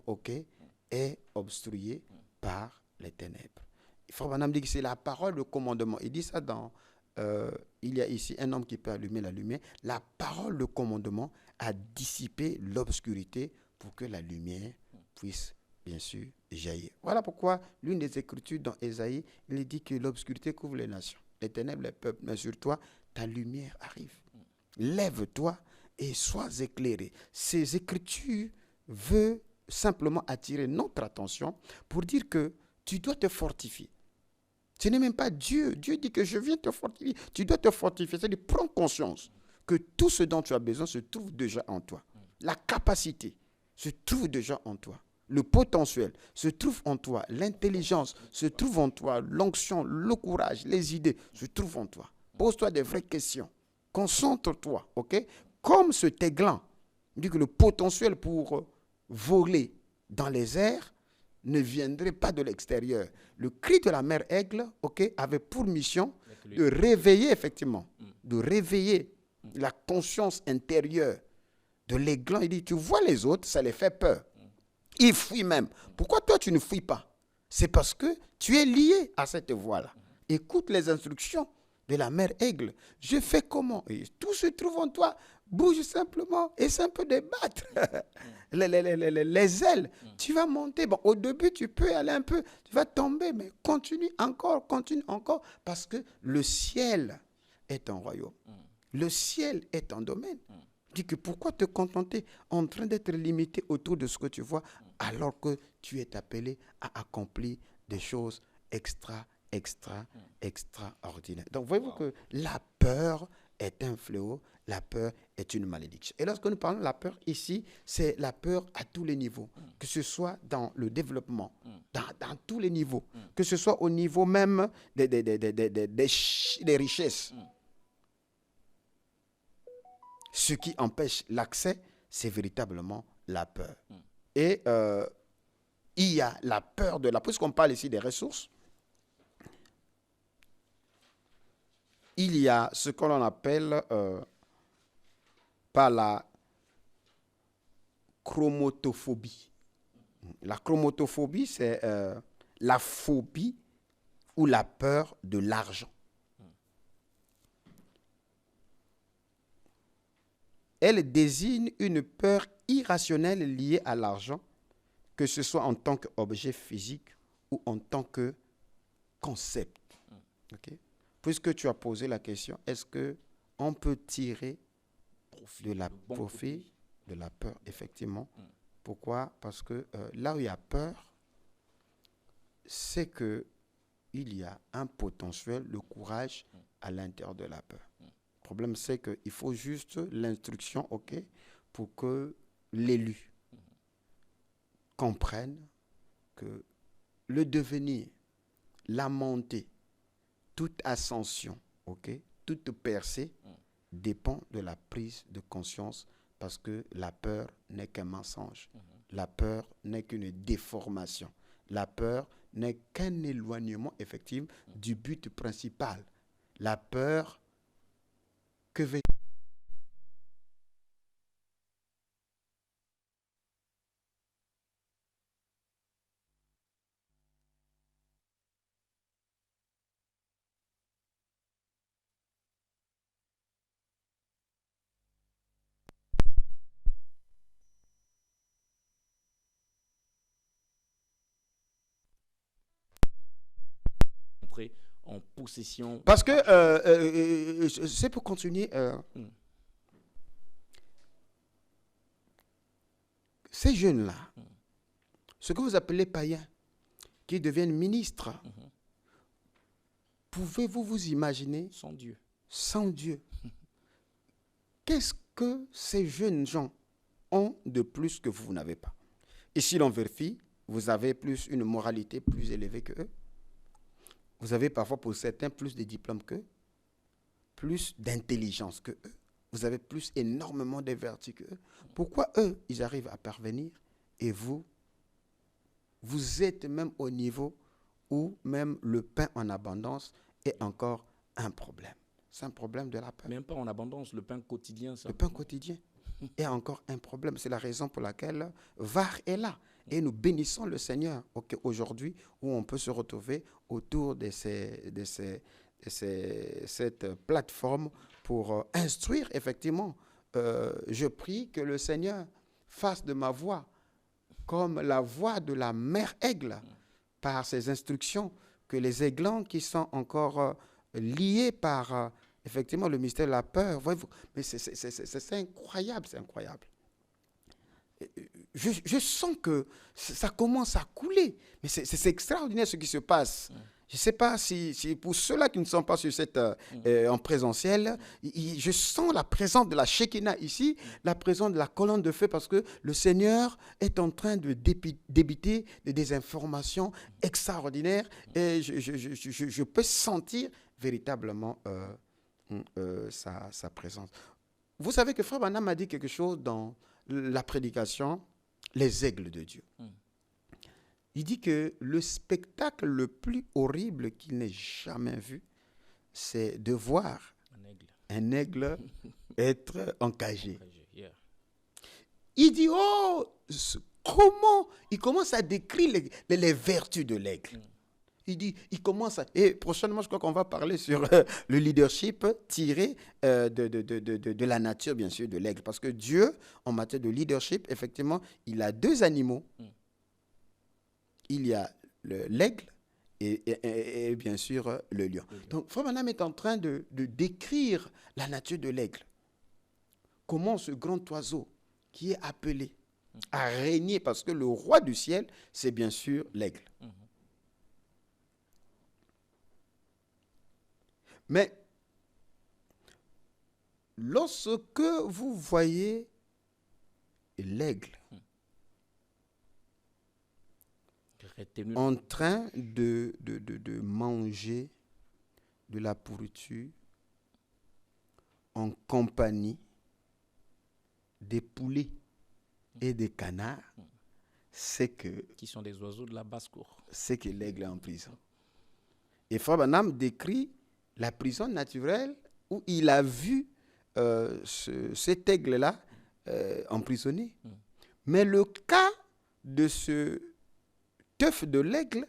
est obstruée par les ténèbres. Frère Branham dit que c'est la parole de commandement. Il dit ça dans... il y a ici un homme qui peut allumer la lumière. La parole de commandement a dissipé l'obscurité pour que la lumière puisse, bien sûr, jaillir. Voilà pourquoi l'une des Écritures dans Ésaïe, il dit que l'obscurité couvre les nations, les ténèbres, les peuples. Mais sur toi, ta lumière arrive. Lève-toi et sois éclairé. Ces Écritures veulent simplement attirer notre attention pour dire que tu dois te fortifier. Ce n'est même pas Dieu. Dieu dit que je viens te fortifier. Tu dois te fortifier. C'est-à-dire prends conscience que tout ce dont tu as besoin se trouve déjà en toi. La capacité se trouve déjà en toi. Le potentiel se trouve en toi. L'intelligence se trouve en toi. L'onction, le courage, les idées se trouvent en toi. Pose-toi des vraies questions. Concentre-toi, Comme ce aiglon dit que le potentiel pour voler dans les airs ne viendrait pas de l'extérieur. Le cri de la mère aigle, avait pour mission de réveiller, effectivement, de réveiller la conscience intérieure de l'aiglon. Il dit, tu vois les autres, ça les fait peur. Ils fuient même. Pourquoi toi, tu ne fuis pas? C'est parce que tu es lié à cette voie-là. Écoute les instructions de la mère aigle. Je fais comment? Et tout se trouve en toi. Bouge simplement. Essaie un peu de battre les ailes. Tu vas monter. Bon, au début, tu peux aller un peu. Tu vas tomber, mais continue encore. Parce que le ciel est un royaume. Le ciel est un domaine. Dis que pourquoi te contenter en train d'être limité autour de ce que tu vois alors que tu es appelé à accomplir des choses extraordinaires. Donc voyez-vous que la peur est un fléau, la peur est une malédiction. Et lorsque nous parlons de la peur ici, c'est la peur à tous les niveaux, que ce soit dans le développement, dans tous les niveaux, que ce soit au niveau même des richesses. Ce qui empêche l'accès, c'est véritablement la peur. Et il y a la peur de la... Puisqu'on parle ici des ressources, il y a ce que l'on appelle par la chromatophobie. La chromatophobie, c'est la phobie ou la peur de l'argent. Elle désigne une peur irrationnelle liée à l'argent, que ce soit en tant qu'objet physique ou en tant que concept. Puisque tu as posé la question, est-ce qu'on peut tirer de la profit de la peur? Effectivement. Pourquoi? Parce que là où il y a peur, c'est qu'il y a un potentiel, le courage à l'intérieur de la peur. Le problème, c'est qu'il faut juste l'instruction, pour que l'élu comprenne que le devenir, la montée, toute ascension, toute percée dépend de la prise de conscience, parce que la peur n'est qu'un mensonge. La peur n'est qu'une déformation. La peur n'est qu'un éloignement effectif du but principal. La peur que veut... En possession. Parce que c'est pour continuer. Ces jeunes-là, ce que vous appelez païens, qui deviennent ministres, pouvez-vous vous imaginer sans Dieu? Sans Dieu. Qu'est-ce que ces jeunes gens ont de plus que vous n'avez pas. Et si l'on vérifie, vous avez une moralité plus élevée qu'eux. Vous avez parfois pour certains plus de diplômes qu'eux, plus d'intelligence qu'eux. Vous avez énormément de vertus qu'eux. Pourquoi eux, ils arrivent à parvenir et vous êtes même au niveau où même le pain en abondance est encore un problème. C'est un problème de la peur. Même pas en abondance, le pain quotidien. Ça. Le pain quotidien est encore un problème. C'est la raison pour laquelle VAR est là. Et nous bénissons le Seigneur aujourd'hui où on peut se retrouver autour de cette plateforme pour instruire effectivement. Je prie que le Seigneur fasse de ma voix comme la voix de la mère aigle par ses instructions, que les aiglons qui sont encore liés par effectivement le mystère de la peur, voyez-vous, mais c'est incroyable, c'est incroyable. Je sens que ça commence à couler, mais c'est extraordinaire ce qui se passe. Je ne sais pas si pour ceux-là qui ne sont pas sur en présentiel, je sens la présence de la Shekinah ici, la présence de la colonne de feu, parce que le Seigneur est en train de débiter des informations extraordinaires et je peux sentir véritablement sa présence. Vous savez que Frère Branham a dit quelque chose dans la prédication, les aigles de Dieu. Il dit que le spectacle le plus horrible qu'il n'ait jamais vu, c'est de voir un aigle être encagé. Il dit, comment il commence à décrire les vertus de l'aigle. Il commence à... Et prochainement, je crois qu'on va parler sur le leadership tiré de la nature, bien sûr, de l'aigle. Parce que Dieu, en matière de leadership, effectivement, il a deux animaux. Il y a l'aigle et bien sûr le lion. Donc, Frère Branham est en train de décrire la nature de l'aigle. Comment ce grand oiseau qui est appelé à régner, parce que le roi du ciel, c'est bien sûr l'aigle. Mais lorsque vous voyez l'aigle en train de manger de la pourriture en compagnie des poulets et des canards, c'est que... Qui sont des oiseaux de la basse-cour. C'est que l'aigle est en prison. Et Frère Branham décrit la prison naturelle où il a vu cet aigle-là emprisonné. Mais le cas de ce œuf de l'aigle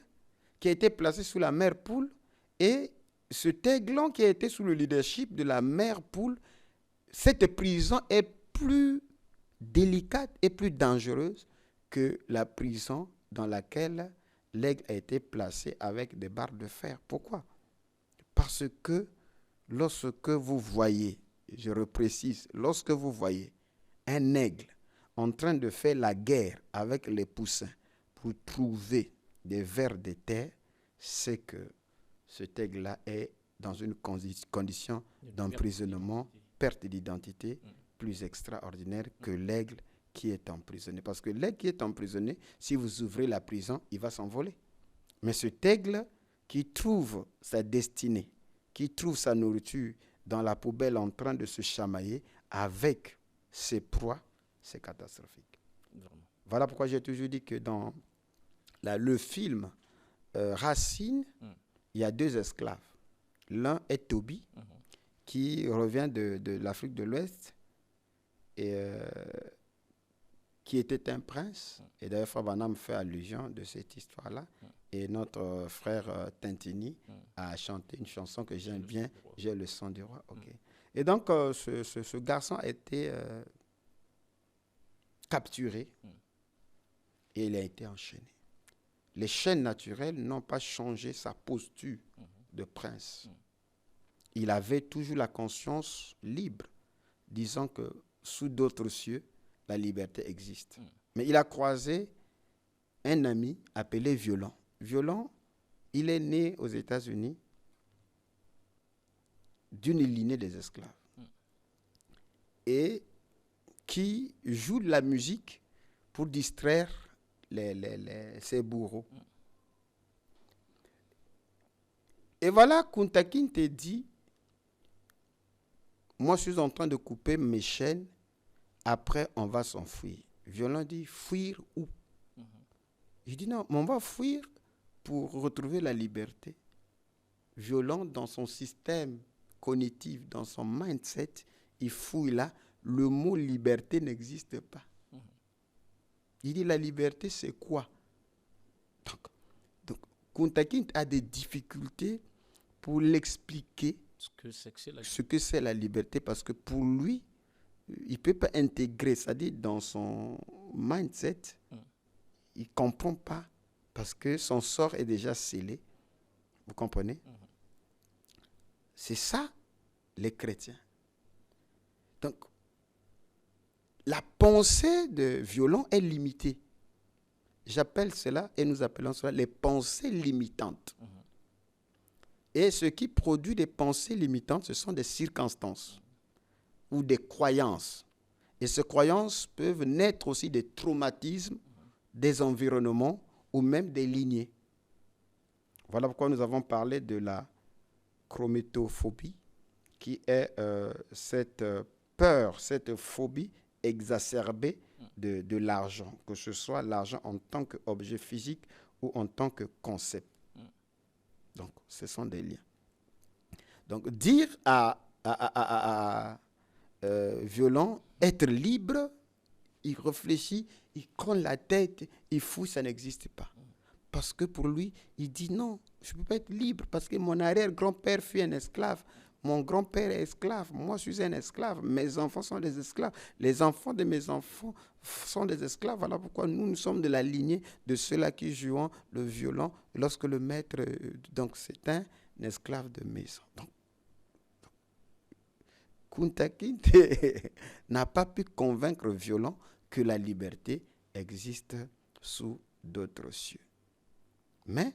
qui a été placé sous la mère poule et cet aiglon qui a été sous le leadership de la mère poule, cette prison est plus délicate et plus dangereuse que la prison dans laquelle l'aigle a été placé avec des barres de fer. Pourquoi ? Parce que lorsque vous voyez, je reprécise, lorsque vous voyez un aigle en train de faire la guerre avec les poussins pour trouver des vers de terre, c'est que cet aigle-là est dans une condition d'emprisonnement, perte d'identité plus extraordinaire que l'aigle qui est emprisonné. Parce que l'aigle qui est emprisonné, si vous ouvrez la prison, il va s'envoler. Mais cet aigle qui trouve sa destinée, qui trouve sa nourriture dans la poubelle en train de se chamailler avec ses proies, c'est catastrophique. Vraiment. Voilà pourquoi j'ai toujours dit que dans le film Racine, il y a deux esclaves. L'un est Toby, qui revient de l'Afrique de l'Ouest et qui était un prince. Et d'ailleurs, Frère Branham fait allusion de cette histoire-là. Et notre frère Tintini a chanté une chanson que j'aime bien, J'ai le sang du roi. Okay. Et donc, ce garçon a été capturé et il a été enchaîné. Les chaînes naturelles n'ont pas changé sa posture de prince. Il avait toujours la conscience libre, disant que sous d'autres cieux, la liberté existe. Mais il a croisé un ami appelé Violent. Violent, il est né aux États-Unis d'une lignée des esclaves. Et qui joue de la musique pour distraire ses bourreaux. Et voilà, Kunta Kinte dit, moi je suis en train de couper mes chaînes, après on va s'enfuir. Violent dit, fuir où? Je dis non, mais on va fuir pour retrouver la liberté. Violent, dans son système cognitif, dans son mindset, il fouille là, le mot liberté n'existe pas. Il dit la liberté c'est quoi? Donc Kunta Kinte a des difficultés pour l'expliquer ce que c'est la liberté, parce que pour lui, il ne peut pas intégrer, c'est-à-dire dans son mindset, il ne comprend pas, parce que son sort est déjà scellé. Vous comprenez? C'est ça, les chrétiens. Donc, la pensée de Violent est limitée. J'appelle cela, et nous appelons cela les pensées limitantes. Et ce qui produit des pensées limitantes, ce sont des circonstances ou des croyances. Et ces croyances peuvent naître aussi des traumatismes, des environnements ou même des lignées. Voilà pourquoi nous avons parlé de la chrométophobie, qui est cette peur, cette phobie exacerbée de l'argent, que ce soit l'argent en tant qu'objet physique ou en tant que concept. Donc, ce sont des liens. Donc, dire à Violent, être libre, il réfléchit, il cogne la tête, il fouille, ça n'existe pas. Parce que pour lui, il dit non, je ne peux pas être libre parce que mon arrière-grand-père fut un esclave. Mon grand-père est esclave, moi je suis un esclave, mes enfants sont des esclaves, les enfants de mes enfants sont des esclaves. Voilà pourquoi nous sommes de la lignée de ceux-là qui jouent le violon lorsque le maître, donc c'est un esclave de maison. Donc, Kunta Kinte n'a pas pu convaincre Violent que la liberté existe sous d'autres cieux. Mais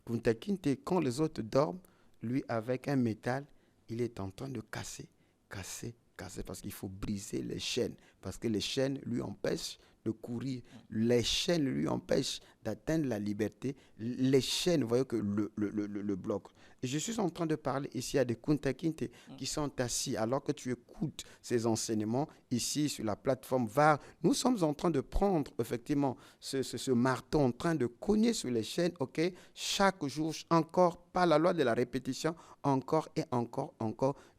Kunta Kinte, quand les autres dorment, lui avec un métal, il est en train de casser, parce qu'il faut briser les chaînes, parce que les chaînes lui empêchent de courir, les chaînes lui empêchent d'atteindre la liberté, les chaînes, vous voyez que le bloquent. Et je suis en train de parler ici à des Kunta Kinte qui sont assis, alors que tu écoutes ces enseignements ici sur la plateforme VAR. Nous sommes en train de prendre effectivement ce marteau, en train de cogner sur les chaînes, ok, chaque jour, encore par la loi de la répétition, encore et encore,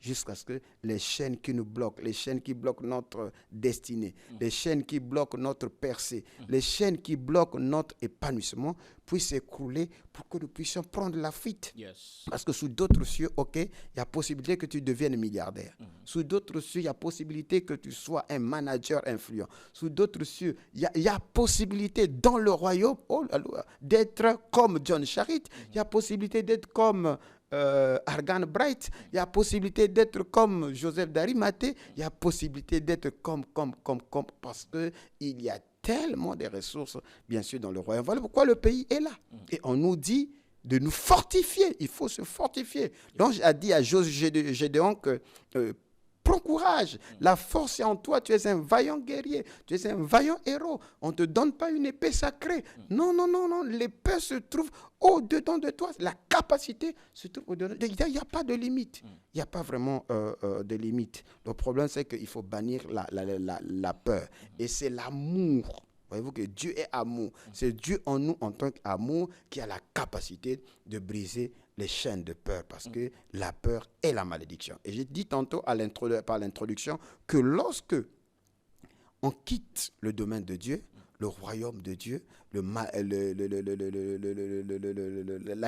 jusqu'à ce que les chaînes qui nous bloquent, les chaînes qui bloquent notre destinée, les chaînes qui bloquent notre percée, les chaînes qui bloquent notre épanouissement puissent s'écrouler pour que nous puissions prendre la fuite. Yes. Parce que sous d'autres cieux, ok, il y a possibilité que tu deviennes milliardaire. Sous d'autres cieux, il y a possibilité que tu sois un manager influent. Sous d'autres cieux, il y a possibilité dans le royaume d'être comme John Charit. Il y a possibilité d'être comme Argan Bright. Il y a possibilité d'être comme Joseph d'Arimathée. Il y a possibilité d'être comme, parce qu'il y a tellement de ressources, bien sûr, dans le royaume. Voilà pourquoi le pays est là. Et on nous dit de nous fortifier. Il faut se fortifier. Donc, j'ai dit à Gédéon que prends courage. La force est en toi. Tu es un vaillant guerrier. Tu es un vaillant héros. On ne te donne pas une épée sacrée. Non. L'épée se trouve au-dedans de toi. La capacité se trouve au-dedans. Il n'y a pas de limite. Il n'y a pas vraiment de limite. Le problème, c'est qu'il faut bannir la peur. Et c'est l'amour. Voyez-vous que Dieu est amour. C'est Dieu en nous, en tant qu'amour, qui a la capacité de briser les chaînes de peur, parce que la peur est la malédiction. Et j'ai dit tantôt par l'introduction que lorsque on quitte le domaine de Dieu, le royaume de Dieu, la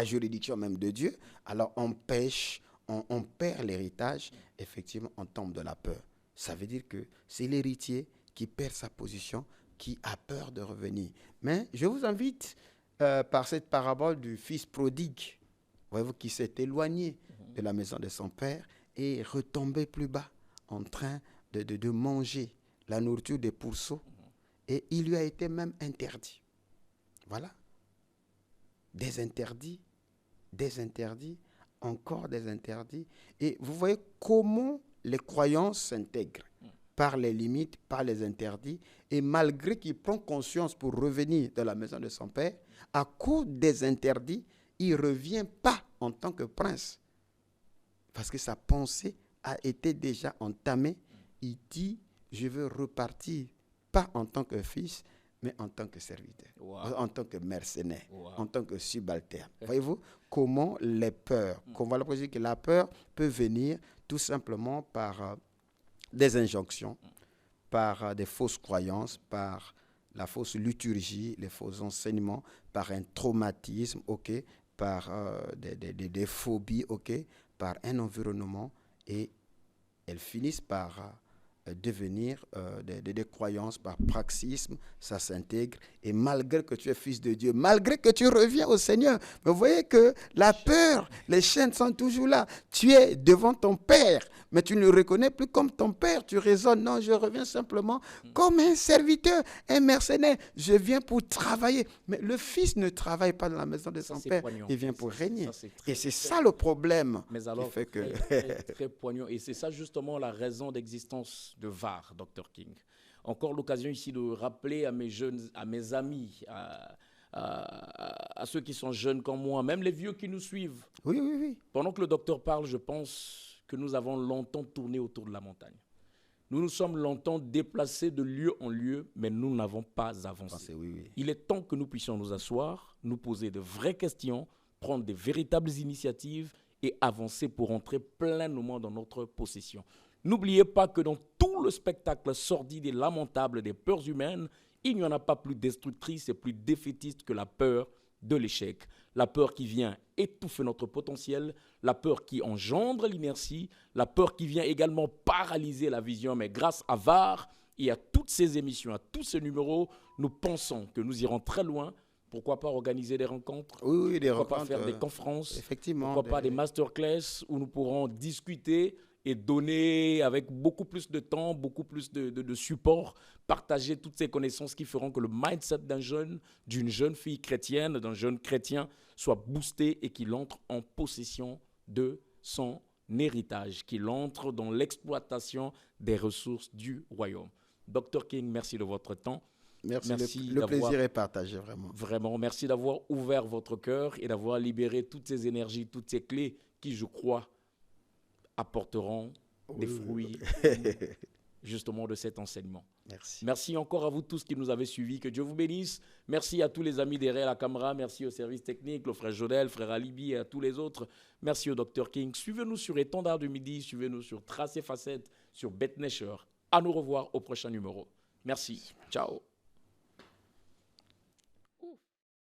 juridiction même de Dieu, alors on pêche, on perd l'héritage, effectivement on tombe de la peur. Ça veut dire que c'est l'héritier qui perd sa position, qui a peur de revenir. Mais je vous invite par cette parabole du fils prodigue, voyez-vous, qui s'est éloigné de la maison de son père et retombé plus bas en train de manger la nourriture des pourceaux. Et il lui a été même interdit. Voilà. Des interdits, encore des interdits. Et vous voyez comment les croyances s'intègrent. par les limites, par les interdits. Et malgré qu'il prend conscience pour revenir dans la maison de son père, à cause des interdits, il ne revient pas en tant que prince. Parce que sa pensée a été déjà entamée. Il dit, je veux repartir, pas en tant que fils, mais en tant que serviteur, en tant que mercenaire, en tant que subalterne. Voyez-vous comment les peurs, comment la peur peut venir tout simplement par des injonctions, par des fausses croyances, par la fausse liturgie, les faux enseignements, par un traumatisme, par des phobies, par un environnement, et elles finissent par devenir des croyances, par praxisme, ça s'intègre. Et malgré que tu es fils de Dieu, malgré que tu reviens au Seigneur, vous voyez que la peur, les chaînes sont toujours là. Tu es devant ton Père, mais tu ne le reconnais plus comme ton Père. Tu raisonnes, non, je reviens simplement comme un serviteur, un mercenaire. Je viens pour travailler. Mais le fils ne travaille pas dans la maison de son Père. Poignant. Il vient pour régner. Et c'est ça le problème. Mais alors, qui fait que... très poignant. Et c'est ça justement la raison d'existence de VAR, Dr King. Encore l'occasion ici de rappeler à mes jeunes, à mes amis, à ceux qui sont jeunes comme moi, même les vieux qui nous suivent. Oui. Pendant que le docteur parle, je pense que nous avons longtemps tourné autour de la montagne. Nous nous sommes longtemps déplacés de lieu en lieu, mais nous n'avons pas avancé. Oui. Il est temps que nous puissions nous asseoir, nous poser de vraies questions, prendre des véritables initiatives et avancer pour entrer pleinement dans notre possession. N'oubliez pas que dans tout le spectacle sordide et lamentable des peurs humaines, il n'y en a pas plus destructrice et plus défaitiste que la peur de l'échec. La peur qui vient étouffer notre potentiel, la peur qui engendre l'inertie, la peur qui vient également paralyser la vision. Mais grâce à VAR et à toutes ces émissions, à tous ces numéros, nous pensons que nous irons très loin. Pourquoi pas organiser des rencontres? Oui, des rencontres. Pourquoi pas faire des conférences? Effectivement. Pourquoi pas des masterclass où nous pourrons discuter et donner avec beaucoup plus de temps, beaucoup plus de support, partager toutes ces connaissances qui feront que le mindset d'un jeune, d'une jeune fille chrétienne, d'un jeune chrétien soit boosté et qu'il entre en possession de son héritage, qu'il entre dans l'exploitation des ressources du royaume. Dr King, merci de votre temps. Merci le plaisir est partagé, vraiment. Vraiment, merci d'avoir ouvert votre cœur et d'avoir libéré toutes ces énergies, toutes ces clés qui, je crois, apporteront des fruits justement de cet enseignement. Merci encore à vous tous qui nous avez suivis. Que Dieu vous bénisse. Merci à tous les amis derrière la caméra. Merci au service technique, le frère Jodel, frère Alibi et à tous les autres. Merci au Dr King. Suivez-nous sur Étendard du Midi. Suivez-nous sur Trace et Facettes, sur Beth Nesher. À nous revoir au prochain numéro. Merci. Ciao.